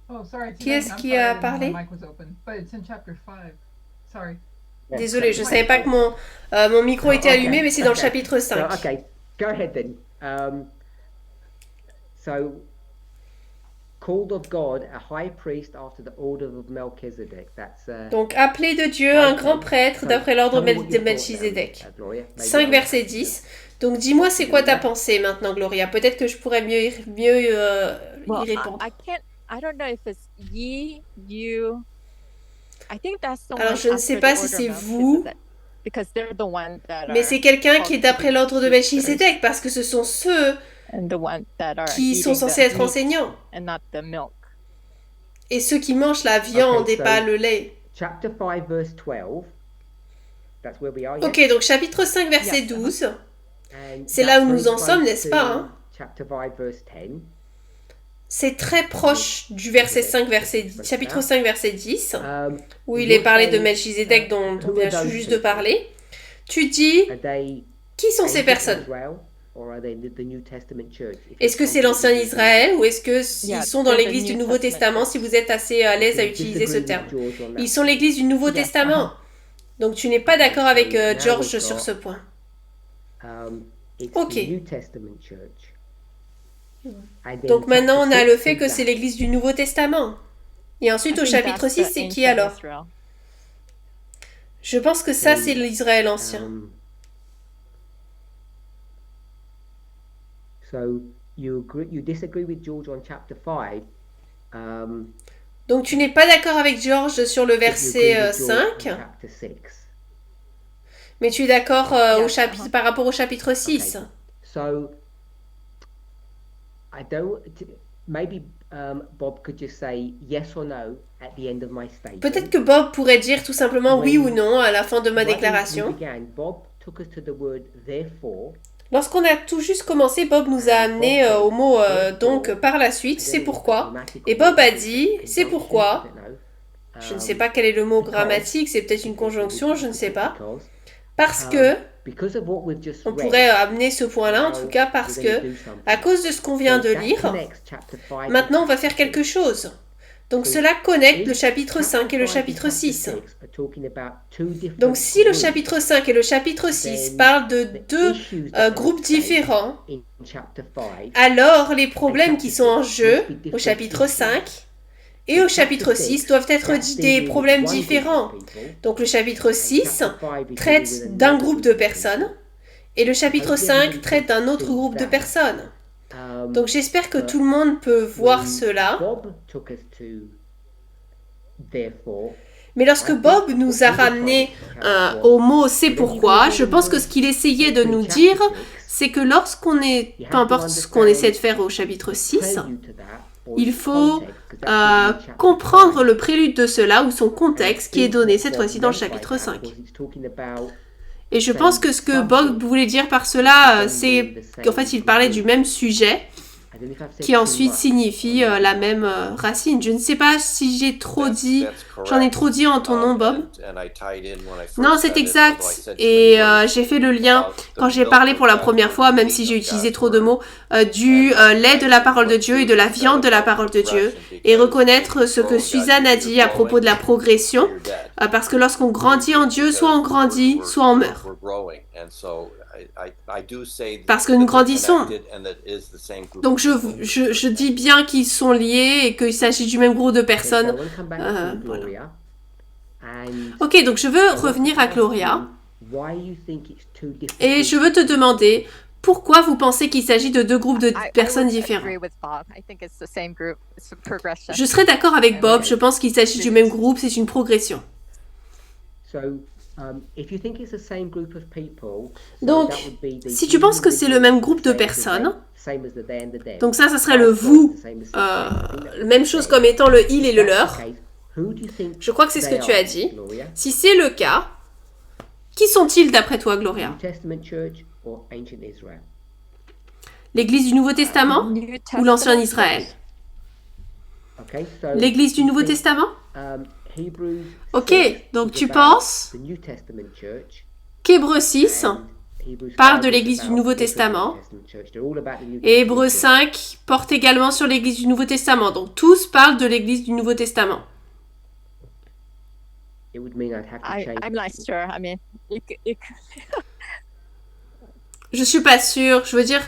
Oh, sorry. it's Qui Elaine. est-ce I'm qui sorry, a I didn't know parlé? my mic was open, but it's in chapter 5. Sorry. Désolée, je savais pas que mon micro était allumé, mais c'est dans le chapitre 5. So, okay, go ahead then. So, called of God, a high priest after the order of Melchizedek. That's Donc appelé de Dieu, un grand prêtre d'après l'ordre de Melchizedek. 5 verset 10. Donc dis-moi c'est quoi ta pensée maintenant, Gloria. Peut-être que je pourrais mieux y répondre. I don't know if it's ye, you. I think that's the Alors one je ne after sais the pas si order c'est of vous, Melchizedek, because they're the ones that mais are c'est quelqu'un qui est called d'après to l'ordre de be Melchizedek, parce que ce sont ceux and the ones that are qui sont eating censés the être meat enseignants. and not the milk. Et ceux qui mangent la viande Okay, et so- pas le lait. chapter 5, verse 12. That's where we are. Ok, yes? donc chapitre 5, verset Yes, 12. And c'est that's là où nous very en sommes, close n'est-ce to pas, hein? Chapter 5, verse 10. C'est très proche du verset 5, verset 10, chapitre 5, verset 10, où il you're est parlé de saying, Melchizedek dont on vient those juste de people? parler. Tu dis, Are they qui sont ces ancient personnes? Israel, or are they the New Testament church? If Est-ce it que comes c'est to l'ancien the- Israël ou est-ce qu'ils Yeah, sont dans they're the l'église du New Nouveau Testament Testament, si vous êtes assez à l'aise à You utiliser ce disagree terme? with George on that Ils sont l'église du Nouveau Yes. Testament. Donc tu n'es pas d'accord avec Now George we've sur got- ce point. It's Ok. the New Testament church. And then Donc maintenant on chapter a le 6 fait is que c'est that. l'église du Nouveau Testament. Et ensuite I au think chapitre that's 6, the c'est qui ancient alors? Israel. Je pense que ça c'est l'Israël ancien. So you disagree with George on chapter 5. Donc tu n'es pas d'accord avec George sur le but you agree verset with George on 5, chapter 6. mais tu es d'accord Yes, par rapport au chapitre 6. Okay. So I don't. Maybe Bob could just say yes or no at the end of my statement. Peut-être que Bob pourrait dire tout simplement oui ou non à la fin de ma Right when déclaration. we began, Bob took us to the word therefore. Lorsqu'on a tout juste commencé, Bob nous a amené au mot donc par la suite, c'est pourquoi. Et Bob a dit, c'est pourquoi. Je ne sais pas quel est le mot grammatique, c'est peut-être une conjonction, je ne sais pas. Parce que, on pourrait amener ce point-là en tout cas, parce que, à cause de ce qu'on vient de lire, maintenant on va faire quelque chose. Donc cela connecte le chapitre 5 et le chapitre 6. Donc si le chapitre 5 et le chapitre 6 parlent de deux groupes différents, alors les problèmes qui sont en jeu au chapitre 5 et au chapitre 6 doivent être des problèmes différents. Donc le chapitre 6 traite d'un groupe de personnes Et le chapitre 5 traite d'un autre groupe de personnes. Donc j'espère que tout le monde peut voir cela. Mais lorsque Bob nous a ramené au mot « c'est pourquoi », je pense que ce qu'il essayait de nous dire, c'est que lorsqu'on est, peu importe ce qu'on essaie de faire au chapitre 6, il faut comprendre le prélude de cela ou son contexte qui est donné cette fois-ci dans le chapitre 5. Et je pense que ce que Bob voulait dire par cela, c'est qu'en fait il parlait du même sujet, qui ensuite signifie la même racine. Je ne sais pas si j'ai trop dit, j'en ai trop dit en ton nom, Bob. Non, c'est exact. Et j'ai fait le lien quand j'ai parlé pour la première fois, même si j'ai utilisé trop de mots, du lait de la parole de Dieu et de la viande de la parole de Dieu. Et reconnaître ce que Suzanne a dit à propos de la progression, parce que lorsqu'on grandit en Dieu, soit on grandit, soit on meurt. Parce que nous grandissons. Donc je dis bien qu'ils sont liés et qu'il s'agit du même groupe de personnes. Voilà. Ok, donc je veux revenir à Gloria. Et je veux te demander pourquoi vous pensez qu'il s'agit de deux groupes de personnes différents. Je serais d'accord avec Bob, je pense qu'il s'agit du même groupe, c'est une progression. Donc, si tu penses que c'est le même groupe de personnes, donc ça serait le vous, même chose comme étant le il et le leur. Je crois que c'est ce que tu as dit. Si c'est le cas, qui sont-ils d'après toi, Gloria? L'Église du Nouveau Testament ou l'Ancien Israël? L'Église du Nouveau Testament? Ok, donc tu penses qu'Hébreux 6 parle de l'Église du Nouveau Testament et Hébreux 5 porte également sur l'Église du Nouveau Testament. Donc tous parlent de l'Église du Nouveau Testament. I'm not sure. I mean, Je suis pas sûre. Je veux dire,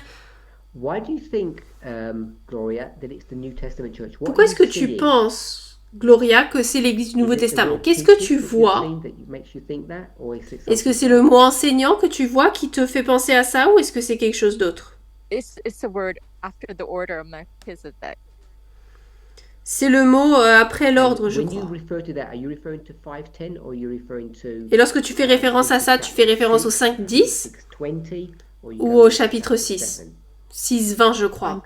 pourquoi est-ce que tu penses, Gloria, que c'est l'Église du Nouveau Testament? Qu'est-ce que tu vois? Est-ce que c'est le mot enseignant que tu vois qui te fait penser à ça ou est-ce que c'est quelque chose d'autre? it's a word after the order of Melchizedek. C'est le mot après l'ordre, je crois. Et lorsque tu fais référence à ça, tu fais référence au 5.10 ou au chapitre 6? 6.20, je crois.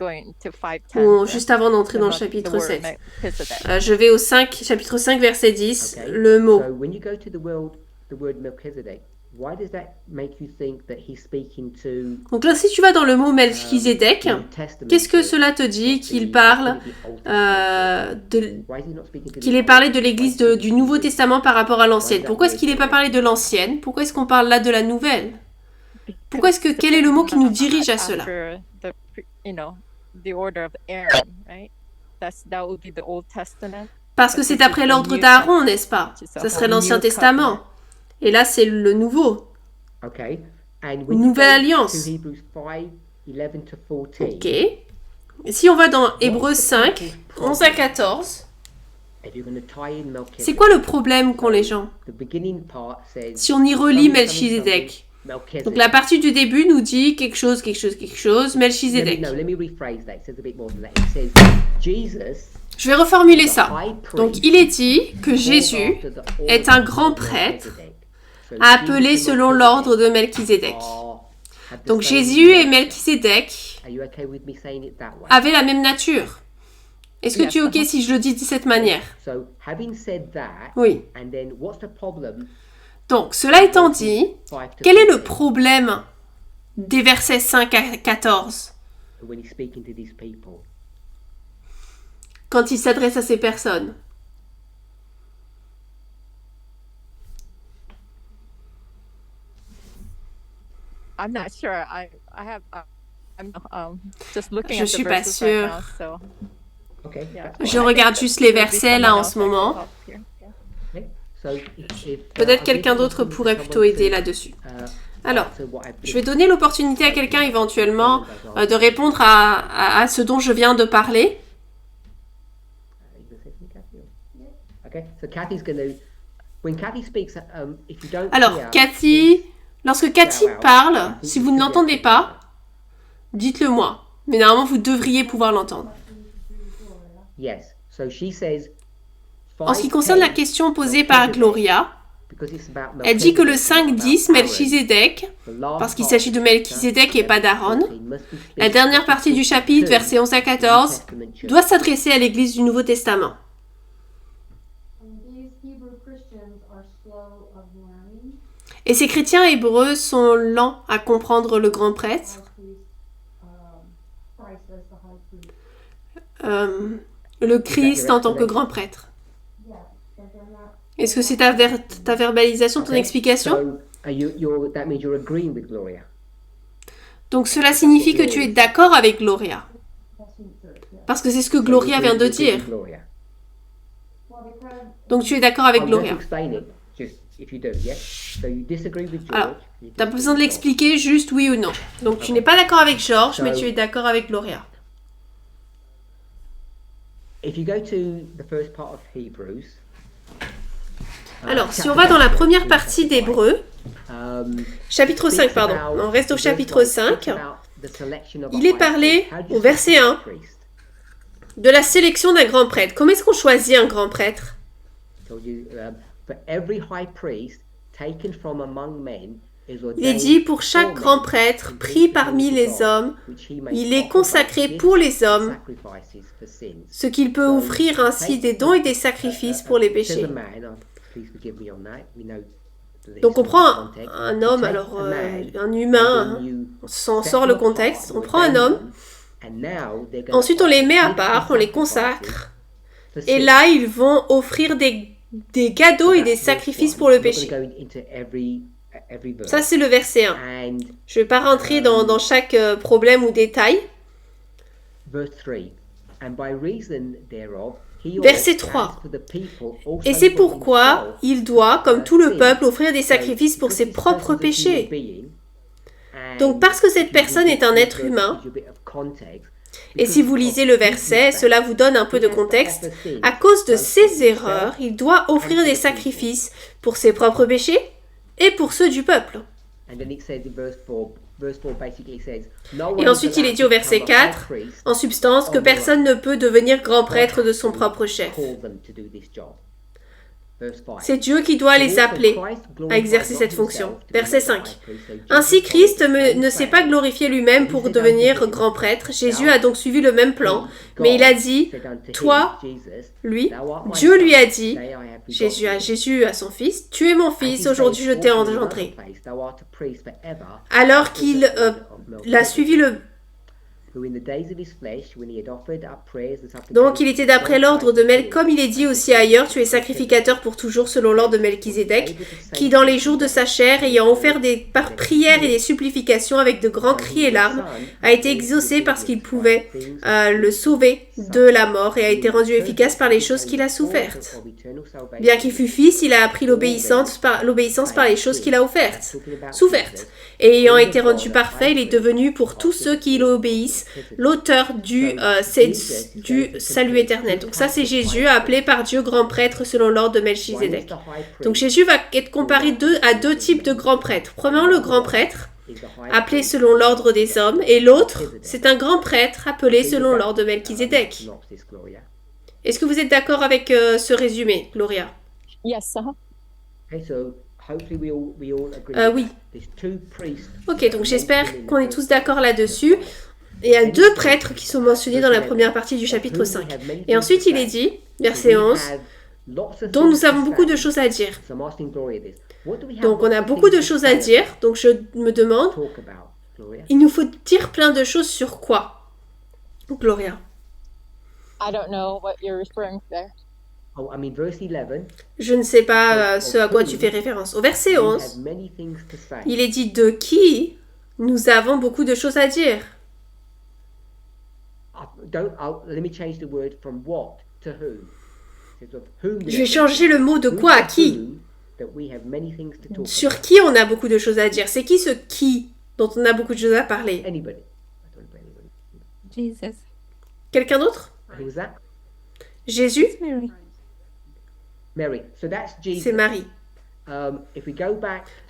Ou juste avant d'entrer dans le chapitre 7. Je vais au chapitre 5, verset 10, le mot. Donc là, si tu vas dans le mot Melchizedek, qu'est-ce que cela te dit qu'il parle qu'il ait parlé de l'Église du Nouveau Testament par rapport à l'Ancienne? Pourquoi est-ce qu'il n'est pas parlé de l'Ancienne? Pourquoi est-ce qu'on parle là de la Nouvelle? Quel est le mot qui nous dirige à cela? Parce que c'est après l'ordre d'Aaron, n'est-ce pas? Ça serait l'Ancien Testament. Et là, c'est le Nouveau. Une nouvelle alliance. Ok. Et si on va dans Hébreux 5, 11 à 14, c'est quoi le problème qu'ont les gens? Si on y relit Melchizedek. Donc la partie du début nous dit quelque chose, Melchizedek. Je vais reformuler ça. Donc il est dit que Jésus est un grand prêtre appelé selon l'ordre de Melchizedek. Donc Jésus et Melchizedek avaient la même nature. Est-ce que tu es ok si je le dis de cette manière? Oui. Donc, cela étant dit, quel est le problème des versets 5 à 14 quand il s'adresse à ces personnes? I'm not sure. I'm just looking Je at suis the pas verses sûre. right now, so, yeah. Je regarde juste les versets là en ce moment. Peut-être quelqu'un d'autre pourrait plutôt aider là-dessus. Alors, je vais donner l'opportunité à quelqu'un éventuellement de répondre à ce dont je viens de parler. Alors, Cathy, Lorsque Cathy parle, si vous ne l'entendez pas, dites-le moi. Mais normalement, vous devriez pouvoir l'entendre. Yes. So she says, En ce qui concerne la question posée par Gloria, because it's about elle dit que le Melchizedek, 5-10, Melchizedek, parce qu'il s'agit de Melchizedek et pas d'Aaron, la dernière partie du chapitre, versets 11 à 14, doit s'adresser à l'Église du Nouveau Testament. Et ces chrétiens hébreux sont lents à comprendre le grand prêtre. Le Christ en tant que grand prêtre. Est-ce que c'est ta verbalisation, ton explication? So, that means you're agreeing with Gloria. Donc cela signifie que tu es d'accord avec Gloria. Parce que c'est ce que Gloria vient de dire. Gloria. Donc tu es d'accord avec I'm going to Gloria. explain it, just if you do, yes? So you disagree with George. Alors, you t'as pas disagree besoin de with l'expliquer, juste oui ou non. Donc tu n'es pas d'accord avec Georges, mais tu es d'accord avec Gloria. George. If you go to the first part of Hebrews. Alors, si on va dans la première partie d'Hébreux, chapitre 5, pardon, on reste au chapitre 5, il est parlé au verset 1 de la sélection d'un grand prêtre. Comment est-ce qu'on choisit un grand prêtre? Il est dit, pour chaque grand prêtre pris parmi les hommes, il est consacré pour les hommes, ce qu'il peut offrir ainsi des dons et des sacrifices pour les péchés. Donc on prend un homme, alors un humain, on sort le contexte, on prend un homme, ensuite on les met à part, on les consacre, et là ils vont offrir des cadeaux et des sacrifices pour le péché. Ça c'est le verset 1. Je ne vais pas rentrer dans chaque problème ou détail. Verset 3. Et c'est pourquoi il doit, comme tout le peuple, offrir des sacrifices pour ses propres péchés. Donc parce que cette personne est un être humain, et si vous lisez le verset, cela vous donne un peu de contexte, à cause de ses erreurs, il doit offrir des sacrifices pour ses propres péchés et pour ceux du peuple. Et ensuite, il est dit au verset 4, en substance, que personne ne peut devenir grand prêtre de son propre chef. C'est Dieu qui doit les appeler à exercer cette fonction. Verset 5. Ainsi, Christ ne s'est pas glorifié lui-même pour devenir grand prêtre. Jésus a donc suivi le même plan, mais il a dit, toi, lui, Dieu lui a dit, Jésus à son fils, tu es mon fils, aujourd'hui je t'ai engendré. Alors qu'il a suivi le... Donc il était d'après l'ordre de Melchizedek, comme il est dit aussi ailleurs, tu es sacrificateur pour toujours selon l'ordre de Melchizedek, qui dans les jours de sa chair, ayant offert par prières et des supplications avec de grands cris et larmes, a été exaucé parce qu'il pouvait le sauver de la mort et a été rendu efficace par les choses qu'il a souffertes. Bien qu'il fût fils, il a appris l'obéissance par les choses qu'il a souffertes. Et ayant été rendu parfait, il est devenu pour tous ceux qui l'obéissent l'auteur du salut éternel. Donc ça, c'est Jésus, appelé par Dieu grand prêtre selon l'ordre de Melchizedek. Donc Jésus va être comparé à deux types de grands prêtres. Premièrement, le grand prêtre, appelé selon l'ordre des hommes, et l'autre, c'est un grand prêtre appelé selon l'ordre de Melchizedek. Est-ce que vous êtes d'accord avec ce résumé, Gloria? Yes, oui. Ok, donc j'espère qu'on est tous d'accord là-dessus. Il y a deux prêtres qui sont mentionnés dans la première partie du chapitre 5. Et ensuite, il est dit, verset 11, dont nous avons beaucoup de choses à dire. Donc, on a beaucoup de choses à dire. Donc, je me demande, il nous faut dire plein de choses sur quoi, Gloria? I don't know what you're referring to there. Je ne sais pas ce à quoi tu fais référence. Au verset 11, il est dit de qui nous avons beaucoup de choses à dire. Je vais changer le mot de quoi à qui. Sur qui on a beaucoup de choses à dire. C'est qui ce qui dont on a beaucoup de choses à parler? Jesus. Quelqu'un d'autre? Jésus? Mary. Mary. So that's Jesus. C'est Marie.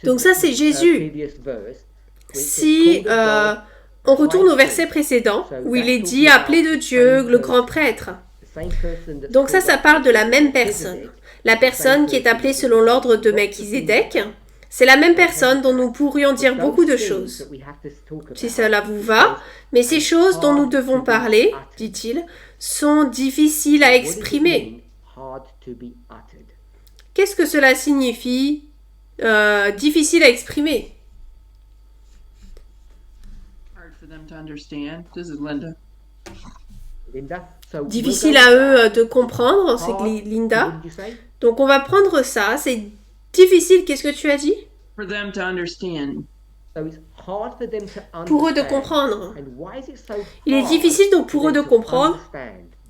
Donc ça, c'est Jésus. Si on retourne au verset précédent, où il est dit « appelé de Dieu, le grand prêtre ». Donc ça parle de la même personne. La personne qui est appelée selon l'ordre de Melchizedek, c'est la même personne dont nous pourrions dire beaucoup de choses. Si cela vous va, mais ces choses dont nous devons parler, dit-il, sont difficiles à exprimer. Qu'est-ce que cela signifie difficile à exprimer? Difficile à eux de comprendre, c'est Linda. Donc on va prendre ça, c'est difficile, qu'est-ce que tu as dit? Pour eux de comprendre. Il est difficile donc pour eux de comprendre.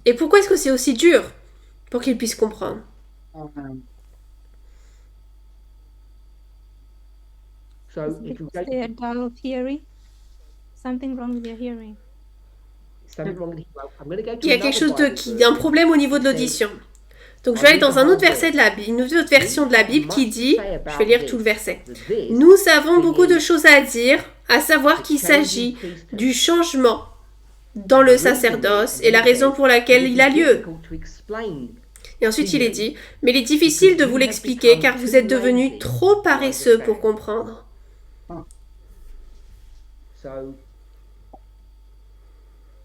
Et pourquoi est-ce que c'est aussi dur pour qu'ils puissent comprendre? They are dull of hearing. Something wrong with their hearing. Il y a quelque chose un problème au niveau de l'audition. Donc je vais aller dans un autre verset de la Bible, une autre version de la Bible qui dit, je vais lire tout le verset. Nous avons beaucoup de choses à dire, à savoir qu'il s'agit du changement dans le sacerdoce et la raison pour laquelle il a lieu. Et ensuite il est dit, mais il est difficile de vous l'expliquer car vous êtes devenus trop paresseux pour comprendre.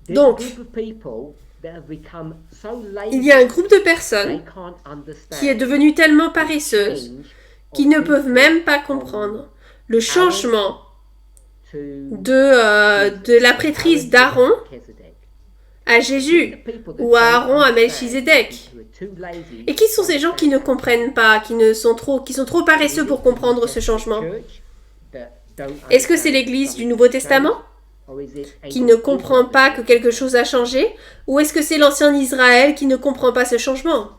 Donc, il y a un groupe de personnes qui est devenu tellement paresseuse qu'ils ne peuvent même pas comprendre le changement de la prêtrise d'Aaron à Jésus ou à Aaron à Melchizedek. Et qui sont ces gens qui ne comprennent pas, qui sont trop paresseux pour comprendre ce changement? Est-ce que c'est l'Église du Nouveau Testament qui ne comprend pas que quelque chose a changé? Ou est-ce que c'est l'ancien Israël qui ne comprend pas ce changement?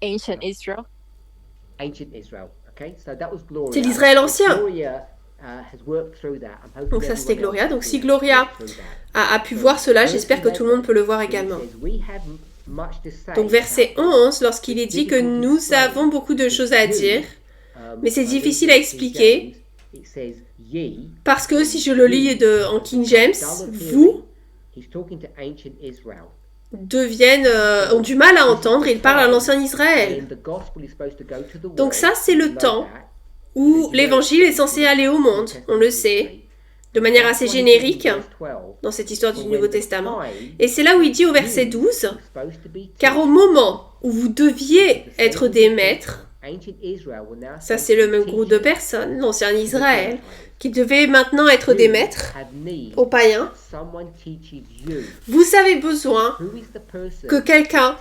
Ancient Israel. C'est l'Israël ancien. Donc ça c'était Gloria. Donc si Gloria a pu voir cela, j'espère que tout le monde peut le voir également. Donc verset 11, lorsqu'il est dit que nous avons beaucoup de choses à dire, mais c'est difficile à expliquer, parce que si je le lis en King James, vous ont du mal à entendre, il parle à l'ancien Israël. Donc ça, c'est le temps où l'évangile est censé aller au monde, on le sait, de manière assez générique, dans cette histoire du Nouveau Testament. Et c'est là où il dit au verset 12, « Car au moment où vous deviez être des maîtres, ça c'est le même groupe de personnes, l'ancien Israël, qui devait maintenant être des maîtres aux païens. Vous avez besoin que quelqu'un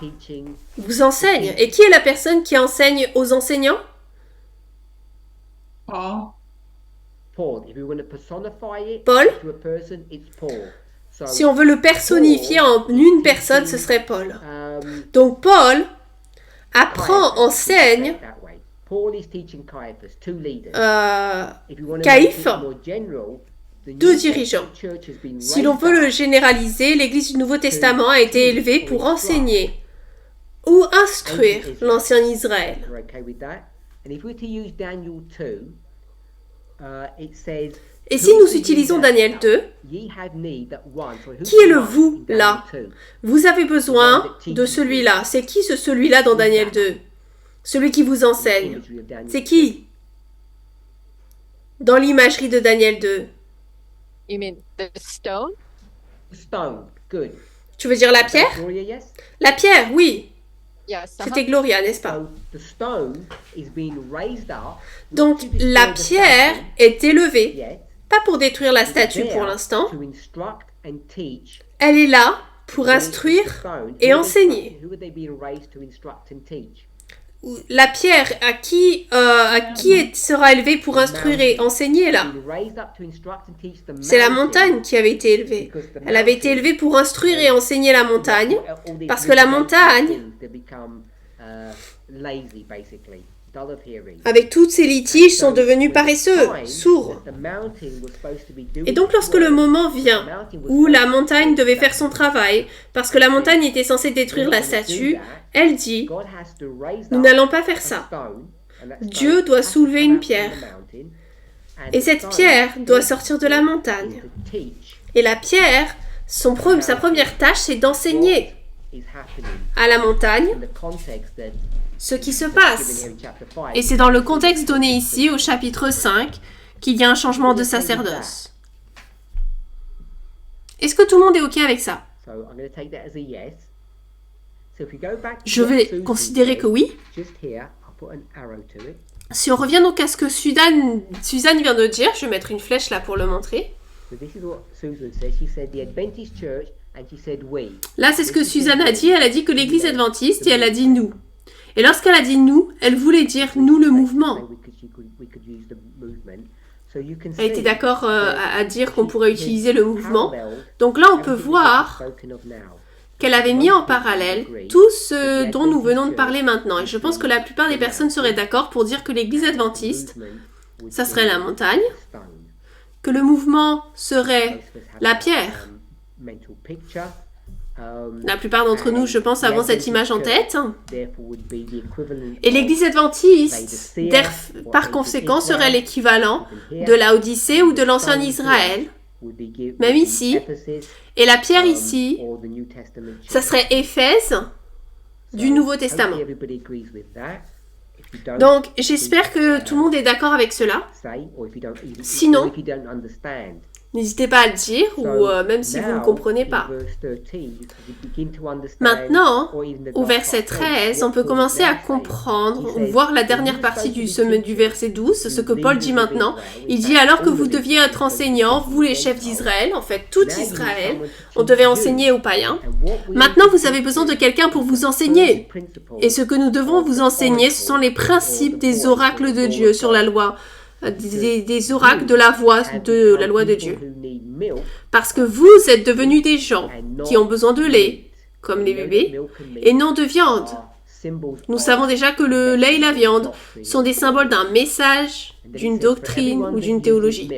vous enseigne. Et qui est la personne qui enseigne aux enseignants? Paul. Si on veut le personnifier en une personne, ce serait Paul. Donc Paul enseigne Caïphe, deux dirigeants. Si l'on veut le généraliser, l'Église du Nouveau Testament a été élevée pour enseigner ou instruire l'ancien Israël. Et si nous utilisons Daniel 2, qui est le vous là? Vous avez besoin de celui-là. C'est qui ce celui-là dans Daniel 2? Celui qui vous enseigne. C'est qui? Dans l'imagerie de Daniel 2. You mean the stone? Good. Tu veux dire la pierre? La pierre, oui. Yes. C'était Gloria, n'est-ce pas? Donc la pierre est élevée, pas pour détruire la statue pour l'instant. Elle est là pour instruire et enseigner. La pierre à qui sera élevée pour instruire et enseigner là? C'est la montagne qui avait été élevée. Elle avait été élevée pour instruire et enseigner la montagne, parce que la montagne avec tous ces litiges, sont devenus paresseux, sourds. Et donc lorsque le moment vient où la montagne devait faire son travail, parce que la montagne était censée détruire la statue, elle dit, nous n'allons pas faire ça. Dieu doit soulever une pierre. Et cette pierre doit sortir de la montagne. Et la pierre, sa première tâche, c'est d'enseigner à la montagne ce qui se passe. Et c'est dans le contexte donné ici, au chapitre 5, qu'il y a un changement de sacerdoce. Est-ce que tout le monde est OK avec ça? Je vais considérer que oui. Si on revient donc à ce que Suzanne vient de dire, je vais mettre une flèche là pour le montrer. Là, c'est ce que Suzanne a dit. Elle a dit que l'Église adventiste et elle a dit nous. Et lorsqu'elle a dit nous, elle voulait dire nous le mouvement. Elle était d'accord à dire qu'on pourrait utiliser le mouvement. Donc là, on peut voir qu'elle avait mis en parallèle tout ce dont nous venons de parler maintenant. Et je pense que la plupart des personnes seraient d'accord pour dire que l'Église adventiste, ça serait la montagne, que le mouvement serait la pierre. La plupart d'entre nous, je pense, avons cette image en tête. Et l'Église adventiste, par conséquent, serait l'équivalent de la Odyssée ou de l'Ancien Israël, même ici. Et la pierre ici, ça serait Éphèse du Nouveau Testament. Donc, j'espère que tout le monde est d'accord avec cela. Sinon, n'hésitez pas à le dire, ou même si vous ne comprenez pas. Maintenant, au verset 13, on peut commencer à comprendre, ou voir la dernière partie du verset 12, ce que Paul dit maintenant. Il dit, alors que vous deviez être enseignants, vous les chefs d'Israël, en fait tout Israël, on devait enseigner aux païens. Maintenant, vous avez besoin de quelqu'un pour vous enseigner. Et ce que nous devons vous enseigner, ce sont les principes des oracles de Dieu sur la loi. Des oracles de la loi de Dieu. Parce que vous êtes devenus des gens qui ont besoin de lait, comme les bébés, et non de viande. Nous savons déjà que le lait et la viande sont des symboles d'un message, d'une doctrine ou d'une théologie.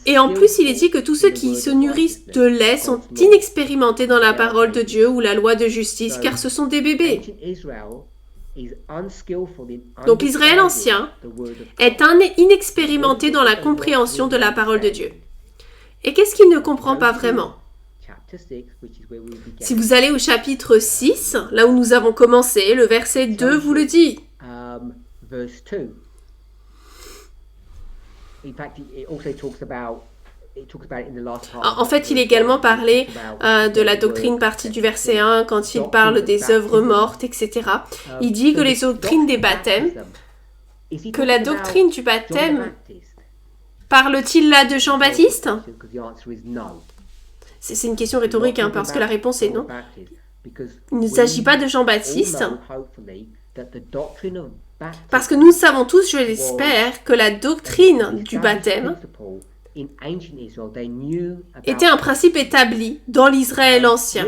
Et en plus, il est dit que tous ceux qui se nourrissent de lait sont inexpérimentés dans la parole de Dieu ou la loi de justice, car ce sont des bébés. Donc l'Israël ancien est inexpérimenté dans la compréhension de la parole de Dieu. Et qu'est-ce qu'il ne comprend pas vraiment? Si vous allez au chapitre 6, là où nous avons commencé, le verset 2 vous le dit. En fait, il est également parlé de la doctrine partie du verset 1 quand il parle des œuvres mortes, etc. Il dit que les doctrines des baptêmes, que la doctrine du baptême, parle-t-il là de Jean-Baptiste? C'est une question rhétorique, parce que la réponse est non. Il ne s'agit pas de Jean-Baptiste. Parce que nous savons tous, je l'espère, que la doctrine du baptême était un principe établi dans l'Israël ancien.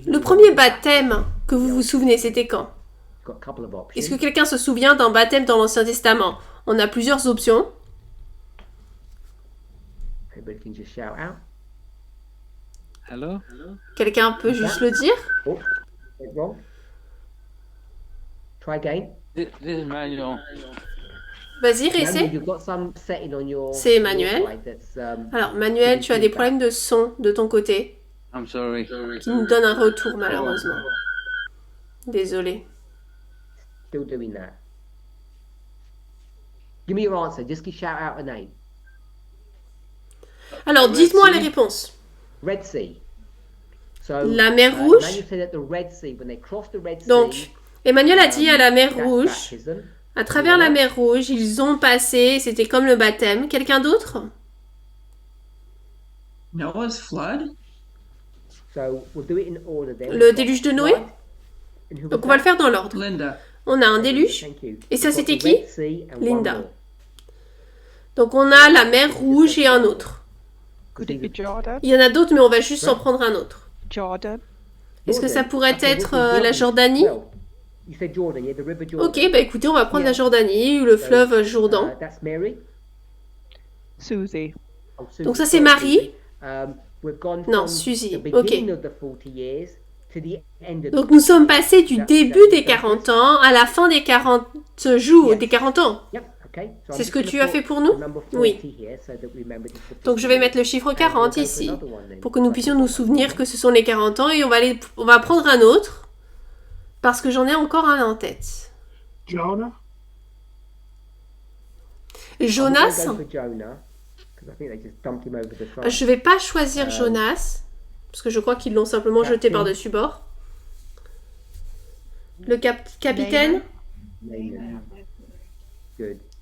Le premier baptême que vous vous souvenez, c'était quand? Est-ce que quelqu'un se souvient d'un baptême dans l'Ancien Testament? On a plusieurs options. Quelqu'un peut juste le dire? Vas-y, réessaie. C'est Emmanuel. Alors, Manuel, tu as des problèmes de son de ton côté. Qui nous donne un retour, malheureusement. Désolé. Alors, dites-moi les réponses. La mer Rouge. Donc, Emmanuel a dit à la mer Rouge, à travers la mer Rouge, ils ont passé, c'était comme le baptême. Quelqu'un d'autre? Noah's flood. Le déluge de Noé? Donc on va le faire dans l'ordre. Linda. On a un déluge. Et ça, c'était qui? Linda. Donc on a la mer Rouge et un autre. Il y en a d'autres, mais on va juste en prendre un autre. Est-ce que ça pourrait être la Jordanie? Ok, bah écoutez, on va prendre la Jordanie, le fleuve Jourdain. Susie. Donc ça c'est Marie. Non, Suzy. Ok. Donc nous sommes passés du début des 40 ans à la fin des 40 jours, des 40 ans. C'est ce que tu as fait pour nous? Oui. Donc je vais mettre le chiffre 40 ici, pour que nous puissions nous souvenir que ce sont les 40 ans, et on va prendre un autre, parce que j'en ai encore un en tête. Jonah? Jonas? Je vais pas choisir Jonas, parce que je crois qu'ils l'ont simplement jeté par-dessus bord. Le capitaine?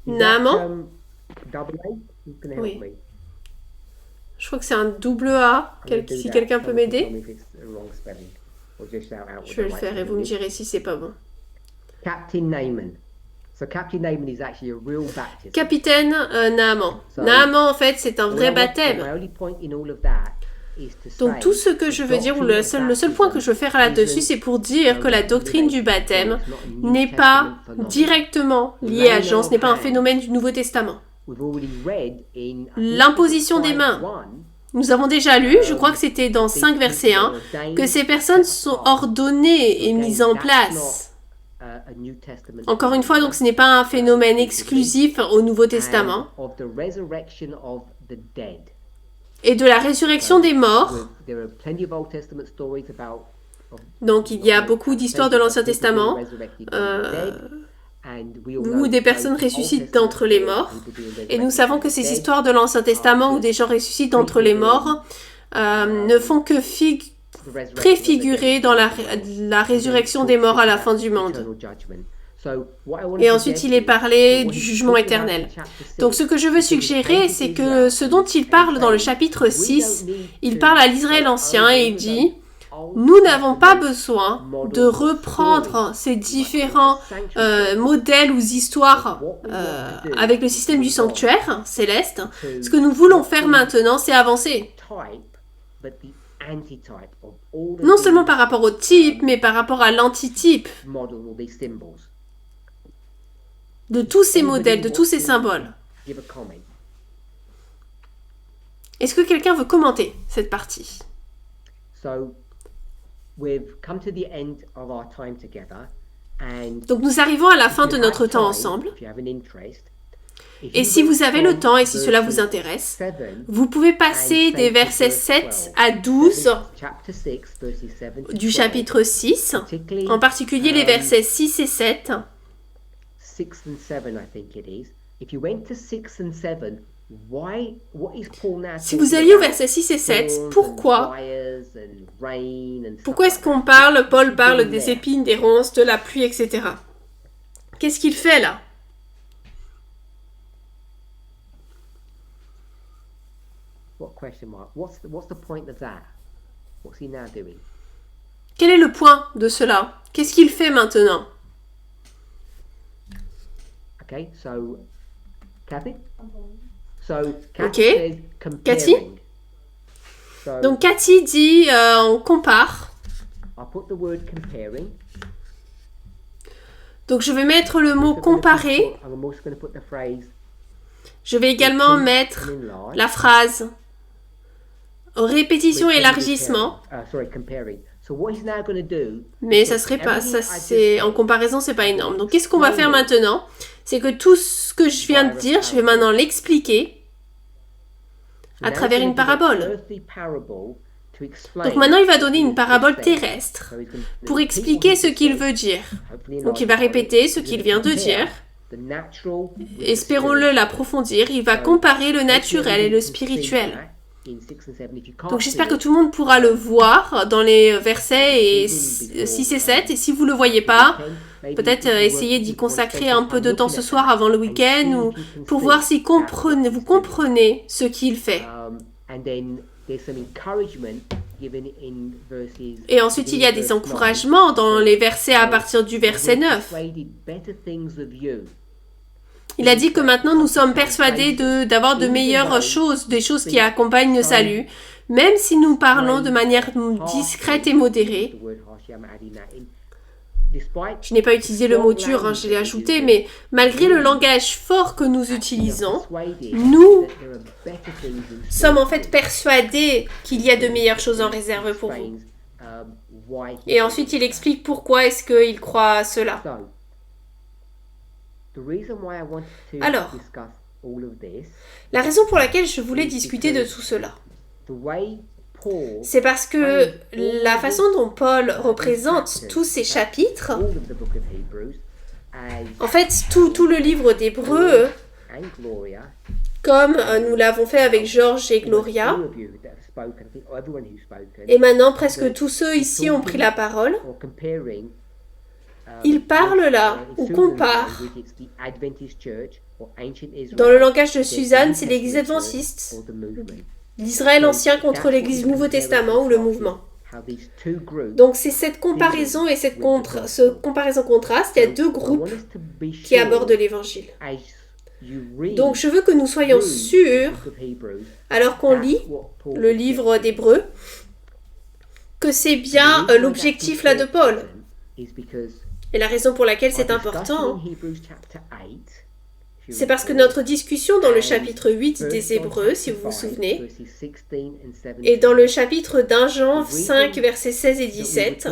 Naaman? Oui. Je crois que c'est un double A. Si quelqu'un peut m'aider? Je vais le faire et vous me direz si c'est pas bon. Capitaine Naaman. Naaman, en fait, c'est un vrai baptême. Donc tout ce que je veux dire, ou le seul point que je veux faire là-dessus, c'est pour dire que la doctrine du baptême n'est pas directement liée à Jean, ce n'est pas un phénomène du Nouveau Testament. L'imposition des mains. Nous avons déjà lu, je crois que c'était dans 5 versets 1, que ces personnes sont ordonnées et mises en place. Encore une fois, donc ce n'est pas un phénomène exclusif au Nouveau Testament. Et de la résurrection des morts. Donc il y a beaucoup d'histoires de l'Ancien Testament où des personnes ressuscitent d'entre les morts. Et nous savons que ces histoires de l'Ancien Testament où des gens ressuscitent d'entre les morts ne font que préfigurer dans la résurrection des morts à la fin du monde. Et ensuite, il est parlé du jugement éternel. Donc, ce que je veux suggérer, c'est que ce dont il parle dans le chapitre 6, il parle à l'Israël ancien et il dit « Nous n'avons pas besoin de reprendre ces différents modèles ou histoires avec le système du sanctuaire céleste. Ce que nous voulons faire maintenant, c'est avancer. Non seulement par rapport au type, mais par rapport à l'antitype de tous ces modèles, de tous ces symboles. Est-ce que quelqu'un veut commenter cette partie? Donc nous arrivons à la fin de notre temps ensemble. Et si vous avez le temps et si cela vous intéresse, vous pouvez passer des versets 7 à 12 du chapitre 6, en particulier les versets 6 et 7. Si vous alliez au verset 6 et 7, pourquoi est-ce Paul parle des épines, des ronces, de la pluie, etc. Qu'est-ce qu'il fait là? Quel est le point de cela? Qu'est-ce qu'il fait maintenant? Ok. Cathy? Donc Cathy dit on compare. Donc je vais mettre le mot comparer. Je vais également mettre la phrase répétition et élargissement. Mais ça serait pas, en comparaison, c'est pas énorme. Donc qu'est-ce qu'on va faire maintenant? C'est que tout ce que je viens de dire, je vais maintenant l'expliquer à travers une parabole. Donc maintenant, il va donner une parabole terrestre pour expliquer ce qu'il veut dire. Donc il va répéter ce qu'il vient de dire. Espérons-le l'approfondir. Il va comparer le naturel et le spirituel. Donc j'espère que tout le monde pourra le voir dans les versets 6 et 7. Et si vous ne le voyez pas, peut-être essayez d'y consacrer un peu de temps ce soir avant le week-end ou pour voir si vous comprenez ce qu'il fait. Et ensuite, il y a des encouragements dans les versets à partir du verset 9. Il a dit que maintenant nous sommes persuadés d'avoir de meilleures choses, des choses qui accompagnent le salut, même si nous parlons de manière discrète et modérée. Je n'ai pas utilisé le mot dur, je l'ai ajouté, mais malgré le langage fort que nous utilisons, nous sommes en fait persuadés qu'il y a de meilleures choses en réserve pour vous. Et ensuite, il explique pourquoi est-ce qu'il croit à cela. Alors, la raison pour laquelle je voulais discuter de tout cela, c'est parce que la façon dont Paul représente tous ces chapitres, en fait, tout le livre d'Hébreux, comme nous l'avons fait avec Georges et Gloria, et maintenant presque tous ceux ici ont pris la parole, ils parlent là, ou comparent. Dans le langage de Suzanne, c'est l'Église adventiste, l'Israël ancien contre l'Église Nouveau Testament ou le mouvement. Donc c'est cette comparaison et ce comparaison-contraste, il y a deux groupes qui abordent l'Évangile. Donc je veux que nous soyons sûrs, alors qu'on lit le livre d'Hébreux, que c'est bien l'objectif là de Paul. Et la raison pour laquelle c'est important, c'est parce que notre discussion dans le chapitre 8 des Hébreux, si vous vous souvenez, et dans le chapitre d'1 Jean 5, versets 16 et 17,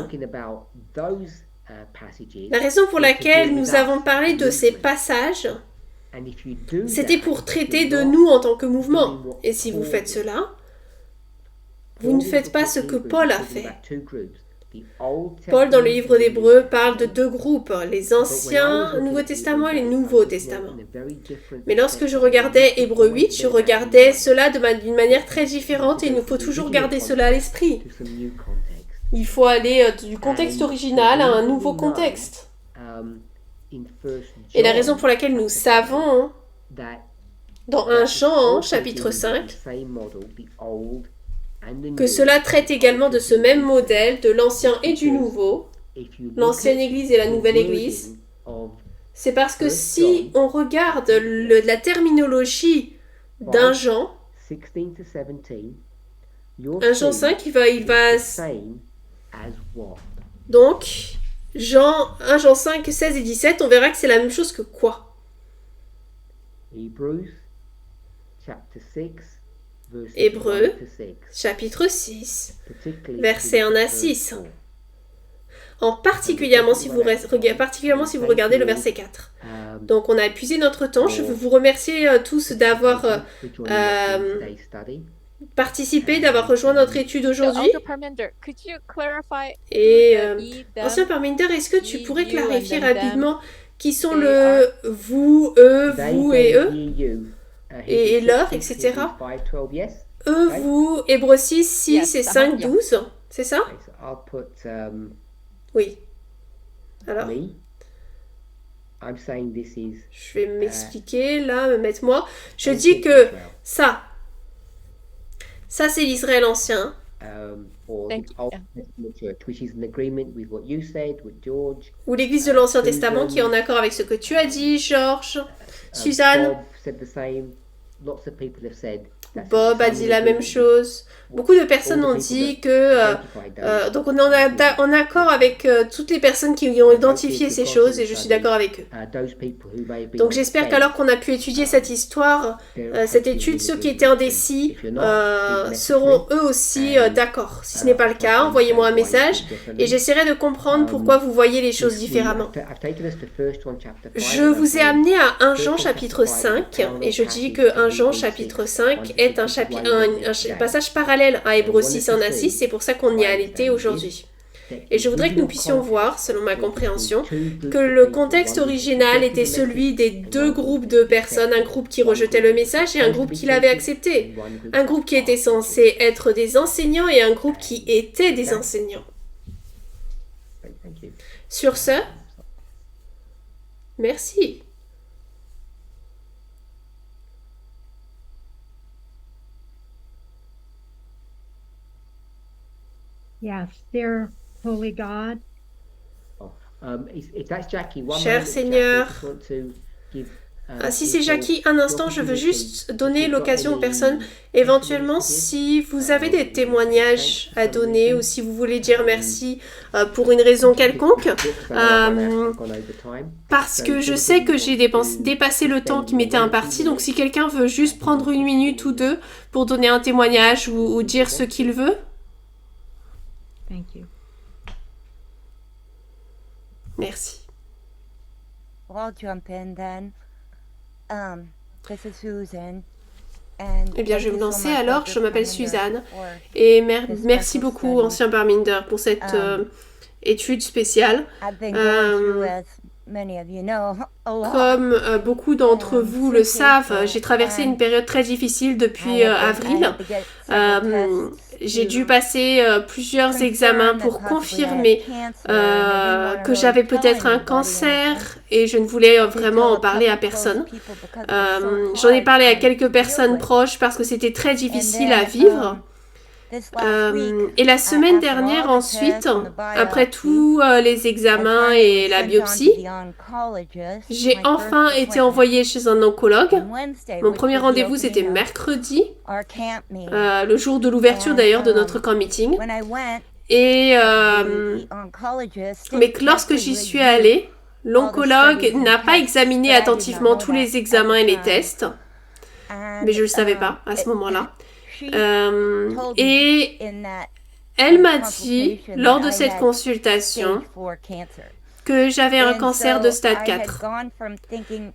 la raison pour laquelle nous avons parlé de ces passages, c'était pour traiter de nous en tant que mouvement. Et si vous faites cela, vous ne faites pas ce que Paul a fait. Paul, dans le livre d'Hébreux, parle de deux groupes, les anciens Nouveau Testament et les Nouveaux Testaments. Mais lorsque je regardais Hébreux 8, je regardais cela d'une manière très différente et il nous faut toujours garder cela à l'esprit. Il faut aller du contexte original à un nouveau contexte. Et la raison pour laquelle nous savons, dans 1 Jean, chapitre 5, que cela traite également de ce même modèle, de l'ancien et du nouveau, l'ancienne Église et la nouvelle Église, c'est parce que si on regarde la terminologie d'1 Jean, 1 Jean 5, il va donc, 1 Jean 5, 16 et 17, on verra que c'est la même chose que quoi? Hébreux, chapitre 6, versets 1 à 6. Particulièrement si vous regardez le verset 4. Donc on a épuisé notre temps. Je veux vous remercier tous d'avoir participé, d'avoir rejoint notre étude aujourd'hui. Et Ancien Parminder, est-ce que tu pourrais clarifier rapidement qui sont le vous, eux, vous et eux et leur, etc. Eux, vous, Hébreux 6, 6 et 5, 12, c'est ça? Oui. Alors, je vais m'expliquer, là, me mettre moi. Je dis que ça c'est l'Israël ancien. Ou l'Église de l'Ancien Testament qui est en accord avec ce que tu as dit, Georges, Suzanne. Bob a dit la même chose. Beaucoup de personnes ont dit que... donc on est en accord avec toutes les personnes qui ont identifié ces choses et je suis d'accord avec eux. Donc j'espère qu'alors qu'on a pu étudier cette histoire, cette étude, ceux qui étaient indécis seront eux aussi d'accord. Si ce n'est pas le cas, envoyez-moi un message et j'essaierai de comprendre pourquoi vous voyez les choses différemment. Je vous ai amené à 1 Jean chapitre 5 et je dis que 1 Jean chapitre 5 est un passage parallèle à Hébreux 6 en A6, c'est pour ça qu'on y a été aujourd'hui. Et je voudrais que nous puissions voir, selon ma compréhension, que le contexte original était celui des deux groupes de personnes, un groupe qui rejetait le message et un groupe qui l'avait accepté. Un groupe qui était censé être des enseignants et un groupe qui était des enseignants. Sur ce, merci. Yes, dear holy God. Cher Seigneur, Si c'est Jackie, un instant, je veux juste donner l'occasion aux personnes, éventuellement, si vous avez des témoignages à donner ou si vous voulez dire merci pour une raison quelconque, parce que je sais que j'ai dépassé le temps qui m'était imparti, donc si quelqu'un veut juste prendre une minute ou deux pour donner un témoignage ou dire ce qu'il veut. Thank you. Merci. I'll jump in then. This is Susan. Eh bien, je vais me lancer alors. Je m'appelle Suzanne. Et merci beaucoup, ancien Barminder, pour cette étude spéciale. Comme beaucoup d'entre vous le savent, j'ai traversé une période très difficile depuis avril. J'ai dû passer plusieurs examens pour confirmer que j'avais peut-être un cancer et je ne voulais vraiment en parler à personne. J'en ai parlé à quelques personnes proches parce que c'était très difficile à vivre. Et la semaine dernière ensuite, après tous les examens et la biopsie, j'ai enfin été envoyée chez un oncologue. Mon premier rendez-vous c'était mercredi, le jour de l'ouverture d'ailleurs de notre camp meeting. Et mais lorsque j'y suis allée, l'oncologue n'a pas examiné attentivement tous les examens et les tests. Mais je ne le savais pas à ce moment-là. Et elle m'a dit, lors de cette consultation, que j'avais un cancer de stade 4.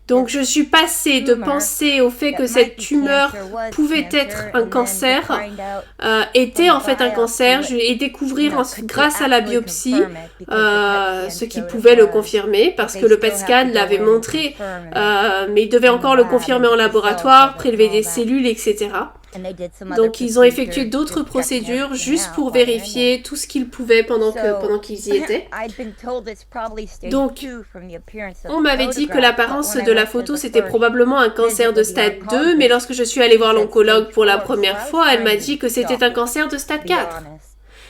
Donc je suis passée de penser au fait que cette tumeur pouvait être un cancer, était en fait un cancer, et découvrir grâce à la biopsie ce qui pouvait le confirmer, parce que le PET scan l'avait montré, mais il devait encore le confirmer en laboratoire, prélever des cellules, etc. Donc ils ont effectué d'autres procédures juste pour vérifier tout ce qu'ils pouvaient pendant qu'ils y étaient. Donc on m'avait dit que l'apparence de la photo c'était probablement un cancer de stade 2, mais lorsque je suis allée voir l'oncologue pour la première fois, elle m'a dit que c'était un cancer de stade 4.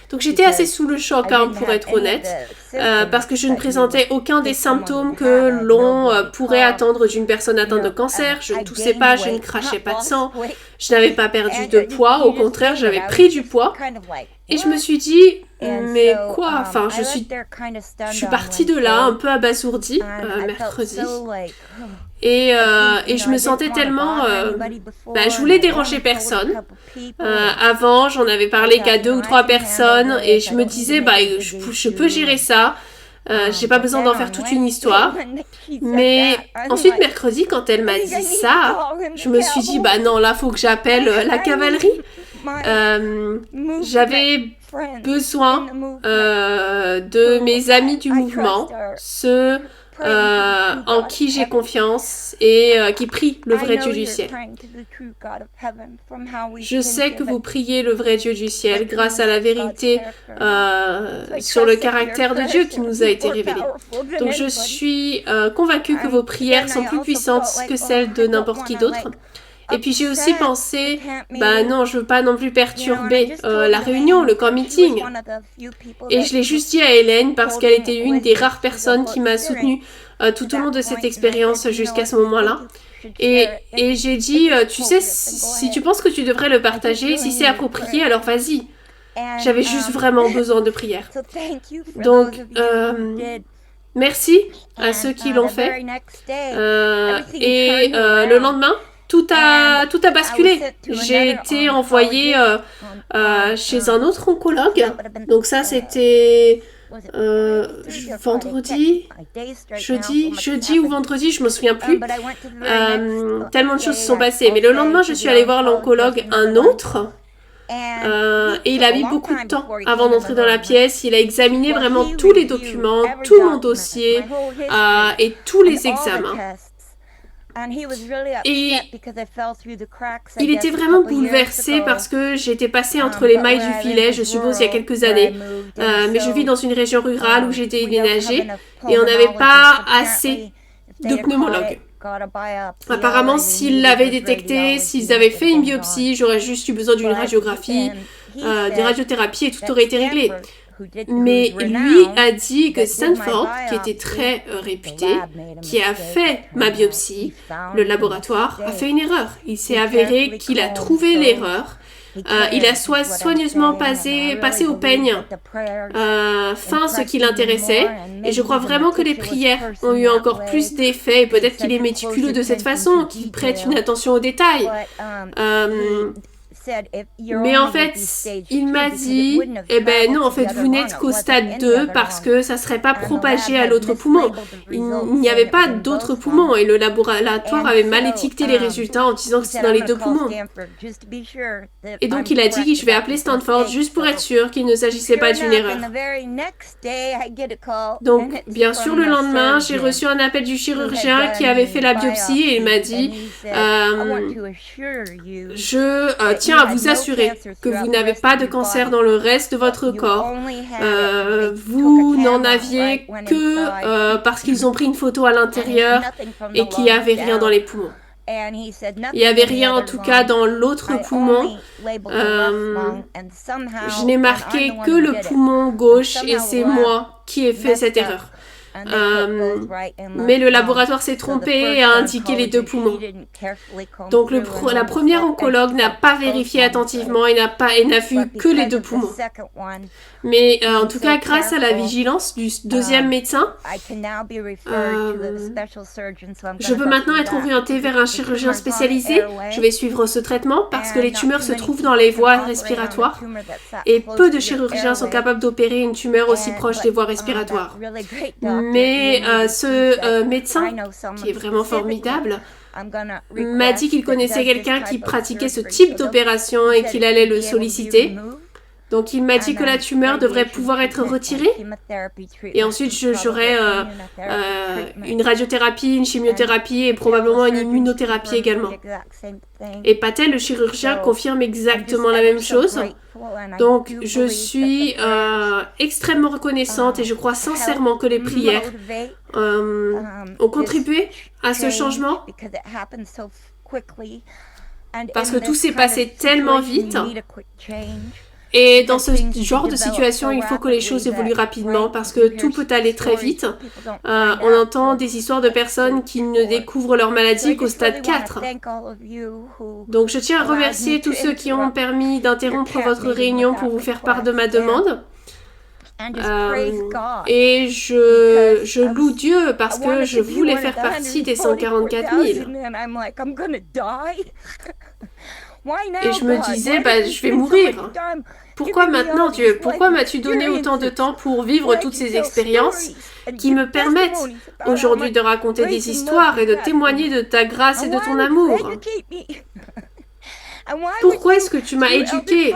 Donc j'étais assez sous le choc, pour être honnête, parce que je ne présentais aucun des symptômes que l'on pourrait attendre d'une personne atteinte de cancer. Je ne toussais pas, je ne crachais pas de sang, je n'avais pas perdu de poids, au contraire, j'avais pris du poids. Et je me suis dit, mais quoi, enfin, je suis partie de là, un peu abasourdie, mercredi. Et je me sentais tellement... je voulais déranger personne. Avant, j'en avais parlé qu'à 2 ou 3 personnes et je me disais, je peux gérer ça. J'ai pas besoin d'en faire toute une histoire. Mais ensuite, mercredi, quand elle m'a dit ça, je me suis dit, non, là, faut que j'appelle la cavalerie. J'avais besoin de mes amis du mouvement, ceux en qui j'ai confiance et qui prient le vrai Dieu du ciel. Je sais que vous priez le vrai Dieu du ciel grâce à la vérité sur le caractère de Dieu qui nous a été révélé. Donc je suis convaincue que vos prières sont plus puissantes que celles de n'importe qui d'autre. Et puis j'ai aussi pensé, non, je veux pas non plus perturber la réunion, le camp meeting. Et je l'ai juste dit à Hélène parce qu'elle était une des rares personnes qui m'a soutenue tout au long de cette expérience jusqu'à ce moment-là. Et j'ai dit, tu sais, si tu penses que tu devrais le partager, si c'est approprié, alors vas-y. J'avais juste vraiment besoin de prière. Donc, merci à ceux qui l'ont fait. Et le lendemain, tout a basculé. J'ai été envoyée chez un autre oncologue. Donc ça, c'était vendredi, jeudi ou vendredi, je me souviens plus. Tellement de choses se sont passées. Mais le lendemain, je suis allée voir l'oncologue, un autre. Et il a mis beaucoup de temps avant d'entrer dans la pièce. Il a examiné vraiment tous les documents, tout mon dossier et tous les examens. Et il était vraiment bouleversé parce que j'étais passée entre les mailles du filet, je suppose, il y a quelques années. Mais je vis dans une région rurale où j'ai déménagé et on n'avait pas assez de pneumologues. Apparemment, s'ils l'avaient détecté, s'ils avaient fait une biopsie, j'aurais juste eu besoin d'une radiographie, des radiothérapies et tout aurait été réglé. Mais lui a dit que Stanford, qui était très réputé, qui a fait ma biopsie, le laboratoire, a fait une erreur. Il s'est avéré qu'il a trouvé l'erreur. Il a soigneusement passé au peigne fin ce qui l'intéressait, et je crois vraiment que les prières ont eu encore plus d'effet, et peut-être qu'il est méticuleux de cette façon, qu'il prête une attention aux détails. Mais en fait, il m'a dit, eh ben non, en fait, vous n'êtes qu'au stade 2 parce que ça ne serait pas propagé à l'autre poumon. Il n'y avait pas d'autres poumons et le laboratoire avait mal étiqueté les résultats en disant que c'était dans les 2 poumons. Et donc, il a dit, je vais appeler Stanford juste pour être sûr qu'il ne s'agissait pas d'une erreur. Donc, bien sûr, le lendemain, j'ai reçu un appel du chirurgien qui avait fait la biopsie et il m'a dit, je tiens à vous assurer que vous n'avez pas de cancer dans le reste de votre corps. Vous n'en aviez que parce qu'ils ont pris une photo à l'intérieur et qu'il n'y avait rien dans les poumons. Il n'y avait rien en tout cas dans l'autre poumon. Je n'ai marqué que le poumon gauche et c'est moi qui ai fait cette erreur. Mais le laboratoire s'est trompé et a indiqué les 2 poumons. Donc la première oncologue n'a pas vérifié attentivement et n'a vu que les 2 poumons. Mais en tout cas, grâce à la vigilance du deuxième médecin, je peux maintenant être orientée vers un chirurgien spécialisé. Je vais suivre ce traitement parce que les tumeurs se trouvent dans les voies respiratoires et peu de chirurgiens sont capables d'opérer une tumeur aussi proche des voies respiratoires. Mais ce médecin, qui est vraiment formidable, m'a dit qu'il connaissait quelqu'un qui pratiquait ce type d'opération et qu'il allait le solliciter. Donc il m'a dit que la tumeur devrait pouvoir être retirée et ensuite j'aurai une radiothérapie, une chimiothérapie et probablement une immunothérapie également. Et Patel, le chirurgien, confirme exactement la même chose. Donc je suis extrêmement reconnaissante et je crois sincèrement que les prières ont contribué à ce changement parce que tout s'est passé tellement vite. Et dans ce genre de situation, il faut que les choses évoluent rapidement parce que tout peut aller très vite. On entend des histoires de personnes qui ne découvrent leur maladie qu'au stade 4. Donc je tiens à remercier tous ceux qui ont permis d'interrompre votre réunion pour vous faire part de ma demande. Et je loue Dieu parce que je voulais faire partie des 144 000. Et je me disais, je vais mourir. Pourquoi maintenant, Dieu? Pourquoi m'as-tu donné autant de temps pour vivre toutes ces expériences qui me permettent aujourd'hui de raconter des histoires et de témoigner de ta grâce et de ton amour? Pourquoi est-ce que tu m'as éduqué?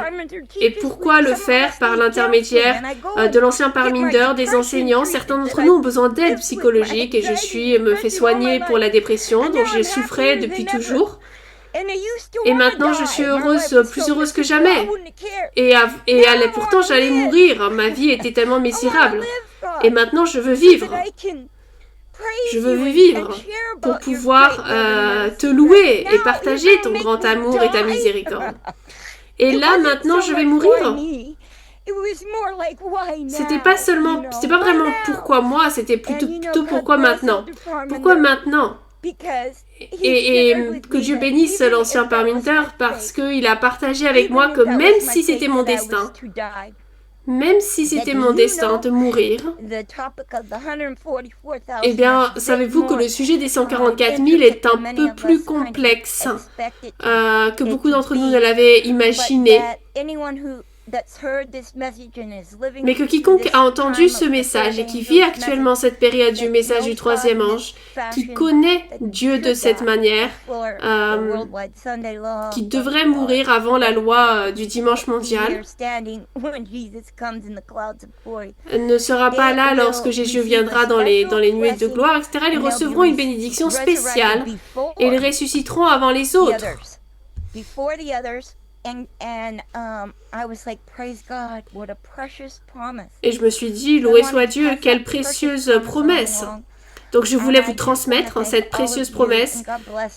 Et pourquoi le faire par l'intermédiaire de l'ancien Parminder, des enseignants? Certains d'entre nous ont besoin d'aide psychologique et je me fais soigner pour la dépression dont j'ai souffert depuis toujours. Et maintenant, je suis plus heureuse que jamais. Et pourtant, j'allais mourir. Ma vie était tellement misérable. Et maintenant, je veux vivre. Je veux vivre pour pouvoir te louer et partager ton grand amour et ta miséricorde. Et là, maintenant, je vais mourir. C'était pas vraiment pourquoi moi, c'était plutôt pourquoi maintenant. Pourquoi maintenant? Et que Dieu bénisse l'ancien Parminder parce qu'il a partagé avec moi que même si c'était mon destin de mourir, eh bien, savez-vous que le sujet des 144 000 est un peu plus complexe que beaucoup d'entre nous ne l'avaient imaginé. Mais que quiconque a entendu ce message et qui vit actuellement cette période du message du troisième ange, qui connaît Dieu de cette manière, qui devrait mourir avant la loi du dimanche mondial, ne sera pas là lorsque Jésus viendra dans les nuées de gloire, etc. Ils recevront une bénédiction spéciale et ils ressusciteront avant les autres. Et je me suis dit, loué soit Dieu, quelle précieuse promesse. Donc je voulais vous transmettre cette précieuse promesse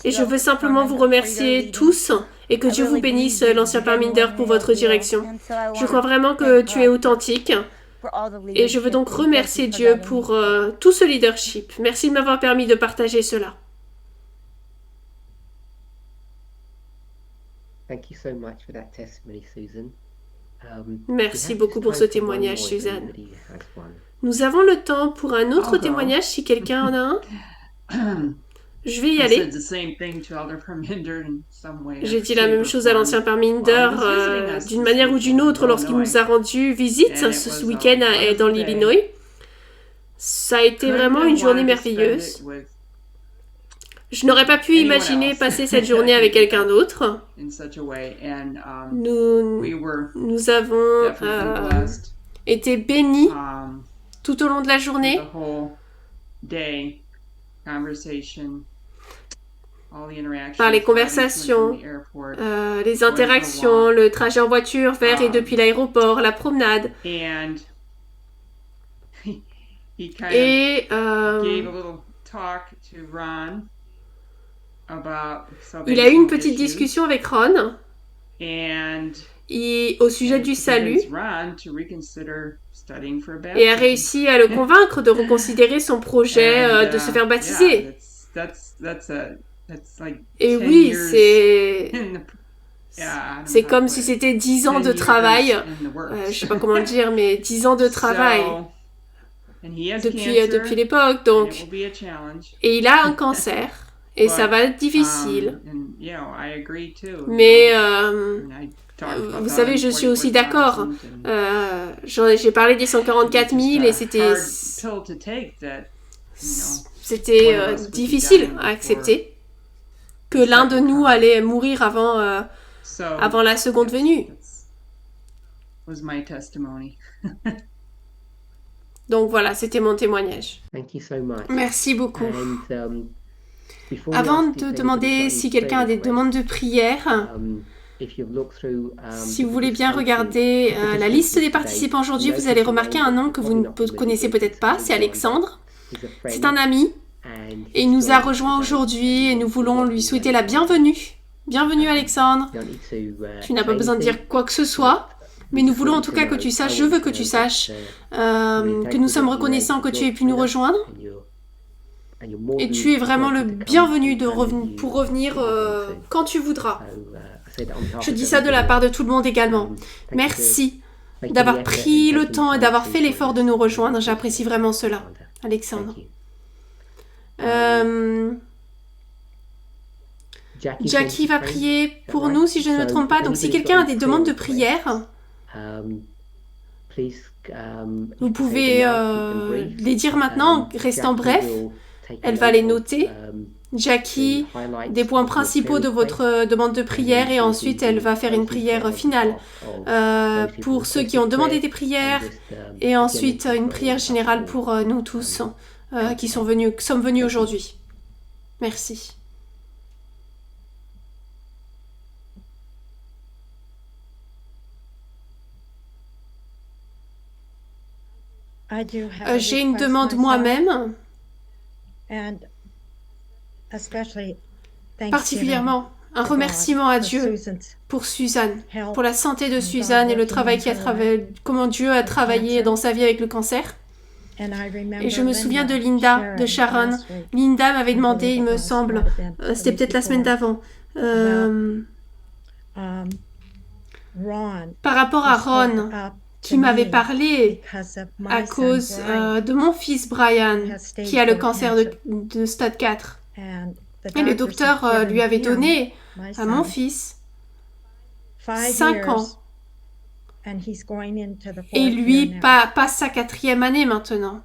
et je veux simplement vous remercier tous et que Dieu vous bénisse, l'ancien Parminder, pour votre direction. Je crois vraiment que tu es authentique Et je veux donc remercier Dieu pour tout ce leadership. Merci de m'avoir permis de partager cela. Thank you so much for that testimony, Susan. Merci beaucoup pour ce témoignage, Suzanne. Nous avons le temps pour un autre témoignage si quelqu'un en a un. Je vais y aller. J'ai dit la même chose à l'ancien Parminder d'une manière ou d'une autre lorsqu'il nous a rendu visite ce week-end dans l'Illinois. Ça a été vraiment une journée merveilleuse. Je n'aurais pas pu imaginer passer cette journée avec quelqu'un d'autre. Nous avons été bénis tout au long de la journée. Par les conversations, les interactions, le trajet en voiture vers et depuis l'aéroport, la promenade. Et il a eu une petite discussion avec Ron au sujet du salut et a réussi à le convaincre de reconsidérer son projet de se faire baptiser. Et oui, c'est comme si c'était 10 ans de travail, je sais pas comment le dire, mais 10 ans de travail depuis l'époque, donc. Et il a un cancer. Et ça va être difficile. Mais vous savez, je suis aussi d'accord. J'ai parlé des 144 000 et c'était difficile à accepter que l'un de nous allait mourir avant la seconde venue. Donc voilà, c'était mon témoignage. Merci beaucoup. Avant de demander si quelqu'un a des demandes de prière, si vous voulez bien regarder la liste des participants aujourd'hui, vous allez remarquer un nom que vous ne connaissez peut-être pas, c'est Alexandre. C'est un ami et il nous a rejoints aujourd'hui et nous voulons lui souhaiter la bienvenue. Bienvenue Alexandre. Tu n'as pas besoin de dire quoi que ce soit, mais nous voulons en tout cas que tu saches, je veux que tu saches que nous sommes reconnaissants que tu aies pu nous rejoindre. Et tu es vraiment le bienvenu pour revenir quand tu voudras. Je dis ça de la part de tout le monde également. Merci d'avoir pris le temps et d'avoir fait l'effort de nous rejoindre. J'apprécie vraiment cela, Alexandre. Jackie va prier pour nous, si je ne me trompe pas. Donc, si quelqu'un a des demandes de prière, vous pouvez les dire maintenant, restant bref. Elle va les noter. Jackie, des points principaux de votre demande de prière et ensuite elle va faire une prière finale pour ceux qui ont demandé des prières et ensuite une prière générale pour nous tous qui sommes venus aujourd'hui. Merci. J'ai une demande moi-même. Particulièrement un remerciement à Dieu pour Suzanne, pour la santé de Suzanne et le travail comment Dieu a travaillé dans sa vie avec le cancer. Et je me souviens de Linda, de Sharon. Linda m'avait demandé, il me semble, c'était peut-être la semaine d'avant, par rapport à Ron, qui m'avait parlé à cause de mon fils Brian, qui a le cancer de stade 4. Et le docteur lui avait donné à mon fils 5 ans. Et lui passe sa 4e année maintenant.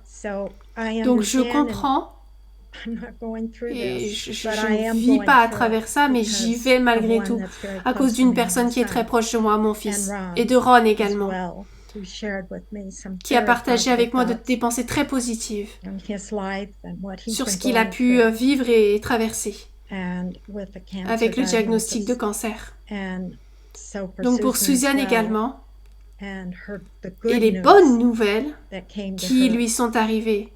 Donc je comprends. Et je ne vis pas à travers ça, mais j'y vais malgré tout, à cause d'une personne qui est très proche de moi, mon fils, et de Ron également, qui a partagé avec moi des pensées très positives sur ce qu'il a pu vivre et traverser avec le diagnostic de cancer. Donc pour Suzanne également, et les bonnes nouvelles qui lui sont arrivées.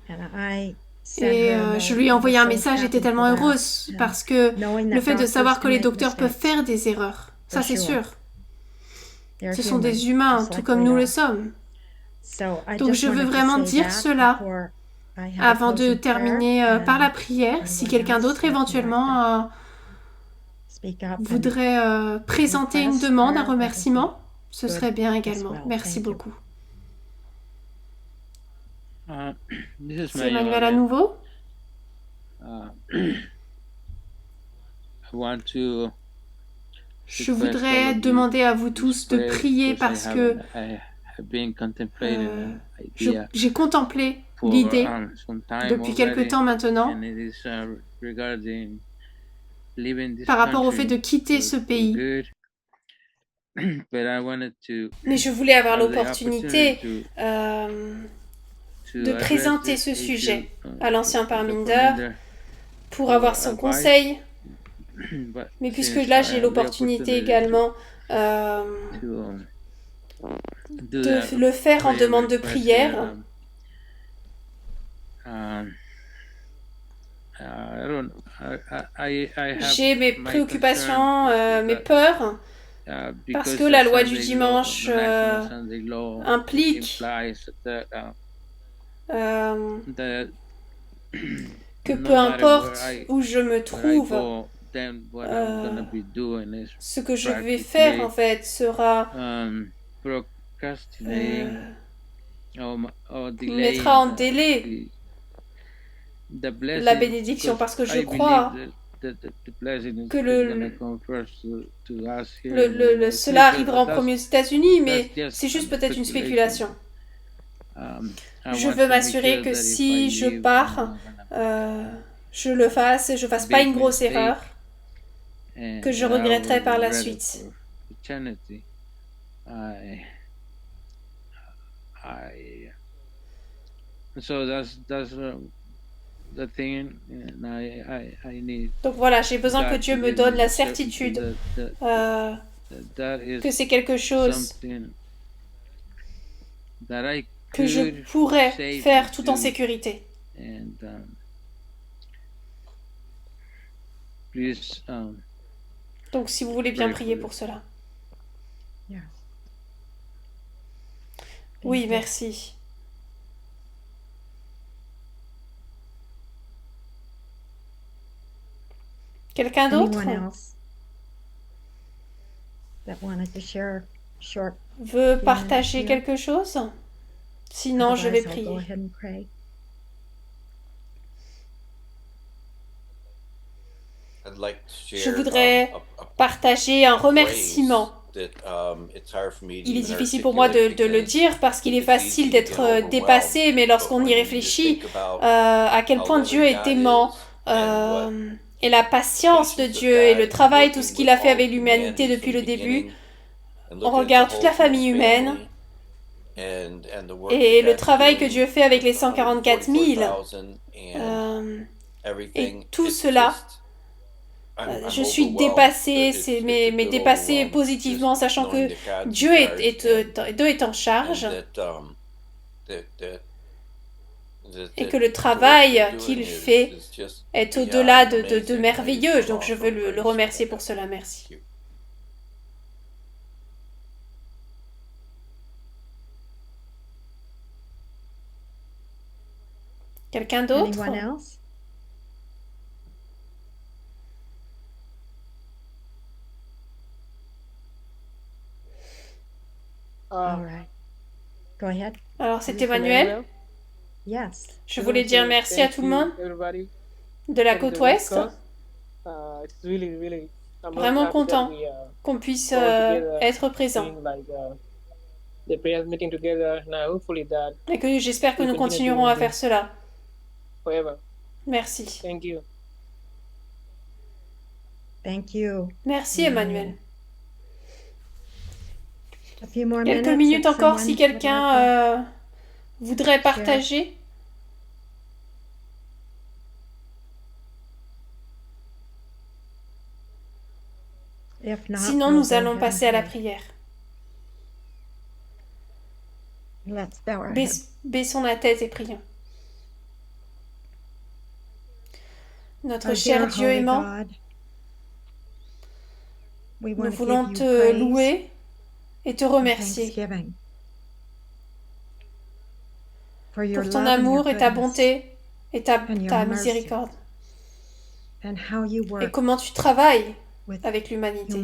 Et je lui ai envoyé un message, j'étais tellement heureuse parce que le fait de savoir que les docteurs peuvent faire des erreurs, ça c'est sûr. Ce sont des humains, tout comme nous le sommes. Donc je veux vraiment dire cela avant de terminer par la prière. Si quelqu'un d'autre éventuellement voudrait présenter une demande, un remerciement, ce serait bien également. Merci beaucoup. C'est Emmanuel à nouveau. Je voudrais demander à vous tous de prier parce que j'ai contemplé l'idée depuis quelque temps maintenant par rapport au fait de quitter ce pays. Mais je voulais avoir l'opportunité de présenter ce sujet à l'ancien Parminder pour avoir son conseil. Mais puisque là j'ai l'opportunité également de le faire en demande de prière, j'ai mes préoccupations, mes peurs, parce que la loi du dimanche implique que peu importe où je me trouve, ce que je vais faire en fait sera mettra en délai la bénédiction, parce que je crois que cela arrivera en premier aux États-Unis, mais c'est juste peut-être une spéculation. Je veux m'assurer que si je pars, je le fasse et je fasse pas une grosse erreur que je regretterai par la suite. Donc voilà, j'ai besoin que Dieu me donne la certitude que c'est quelque chose que je pourrais faire tout en sécurité. Donc si vous voulez bien prier pour cela. Oui, merci. Quelqu'un d'autre veut partager quelque chose? Sinon, je vais prier. Je voudrais partager un remerciement. Il est difficile pour moi de le dire parce qu'il est facile d'être dépassé, mais lorsqu'on y réfléchit, à quel point Dieu est aimant, et la patience de Dieu et le travail, tout ce qu'il a fait avec l'humanité depuis le début, on regarde toute la famille humaine et le travail que Dieu fait avec les 144 000, et tout cela, je suis dépassée, mais dépassée positivement, sachant que Dieu est en charge et que le travail qu'il fait est au-delà de merveilleux. Donc je veux le remercier pour cela. Merci. Quelqu'un d'autre? Alors c'est Emmanuel. Je voulais dire merci à tout le monde de la côte ouest. Vraiment content qu'on puisse être présent. Et que j'espère que nous continuerons à faire cela. Merci. Merci Emmanuel. Quelques minutes encore si quelqu'un voudrait partager. Sinon, nous allons passer à la prière. Baissons la tête et prions. Notre cher Dieu aimant, nous voulons te louer et te remercier pour ton amour et ta bonté et ta miséricorde. Et comment tu travailles avec l'humanité.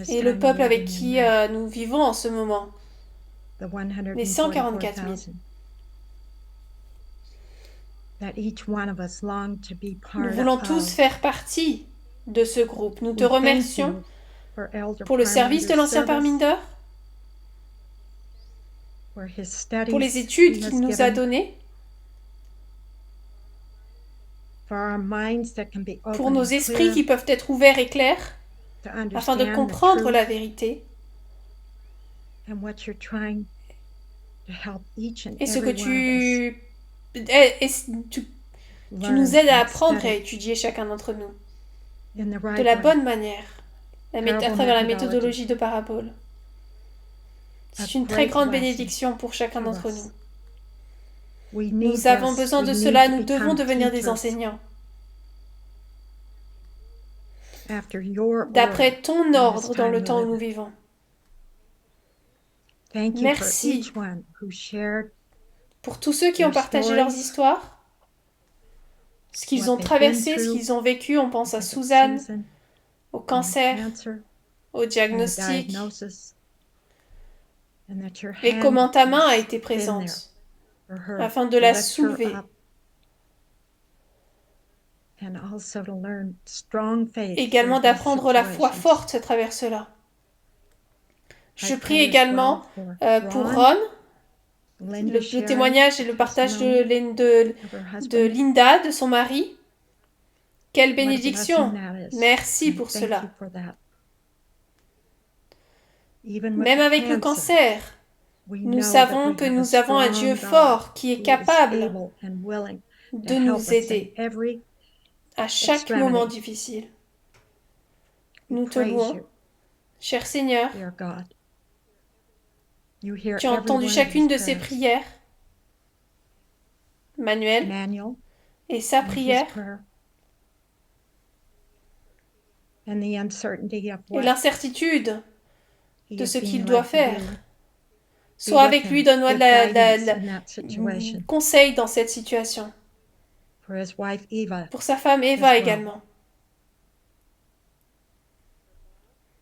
Et le peuple avec qui nous vivons en ce moment, les 144 000. Nous voulons tous faire partie de ce groupe. Nous te remercions pour le service de l'ancien Parminder, pour les études qu'il nous a données, pour nos esprits qui peuvent être ouverts et clairs, afin de comprendre la vérité et ce que tu nous aides à apprendre et à étudier chacun d'entre nous de la bonne manière, à travers la méthodologie de parabole. C'est une très grande bénédiction pour chacun d'entre nous. Nous avons besoin de cela, nous devons devenir des enseignants. D'après ton ordre dans le temps où nous vivons. Merci pour tous ceux qui ont partagé leurs histoires, ce qu'ils ont traversé, ce qu'ils ont vécu. On pense à Suzanne, au cancer, au diagnostic, et comment ta main a été présente afin de la soulever. Également d'apprendre la foi forte à travers cela. Je prie également pour Ron, le témoignage et le partage de Linda, de son mari. Quelle bénédiction! Merci pour cela. Même avec le cancer, nous savons que nous avons un Dieu fort qui est capable de nous aider à chaque moment difficile. Nous te louons, cher Seigneur. Tu as entendu chacune de ces prières, Manuel, et sa prière, et l'incertitude de ce qu'il doit faire. Sois avec lui, donne-moi conseil dans cette situation. Pour sa femme Eva également.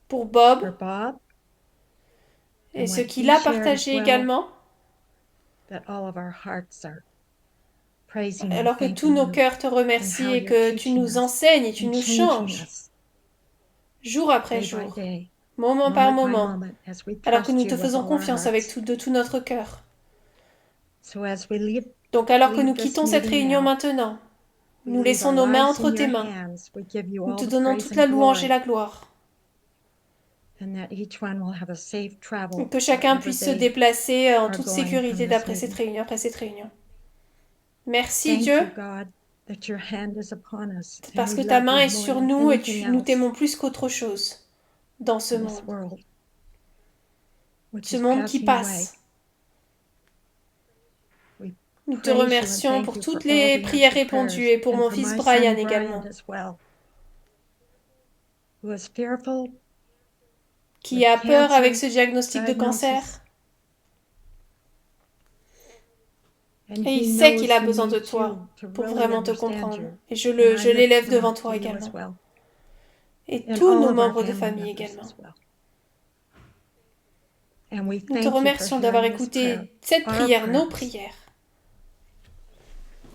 Pour Bob, et ce qu'il a partagé également, alors que tous nos cœurs te remercient et que tu nous enseignes et tu nous changes, jour après jour, moment par moment, alors que nous te faisons confiance de tout notre cœur. Donc alors que nous quittons cette réunion maintenant, nous laissons nos mains entre tes mains, nous te donnons toute la louange et la gloire. Que chacun puisse se déplacer en toute sécurité après cette réunion. Merci Dieu, parce que ta main est sur nous et nous t'aimons plus qu'autre chose dans ce monde. Ce monde qui passe. Nous te remercions pour toutes les prières répondues et pour mon fils Brian également, qui a peur avec ce diagnostic de cancer. Et il sait qu'il a besoin de toi pour vraiment te comprendre. Et je l'élève devant toi également. Et tous nos membres de famille également. Nous te remercions d'avoir écouté cette prière, nos prières.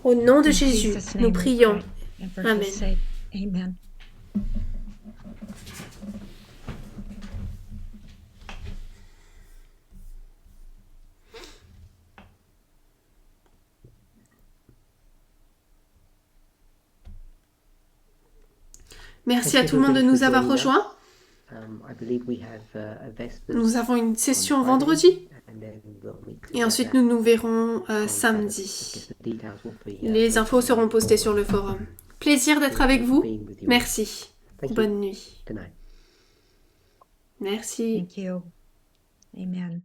Au nom de Jésus, nous prions. Amen. Merci à tout le monde de nous avoir rejoints. Nous avons une session vendredi et ensuite nous nous verrons samedi. Les infos seront postées sur le forum. Plaisir d'être avec vous. Merci. Bonne nuit. Merci. Amen.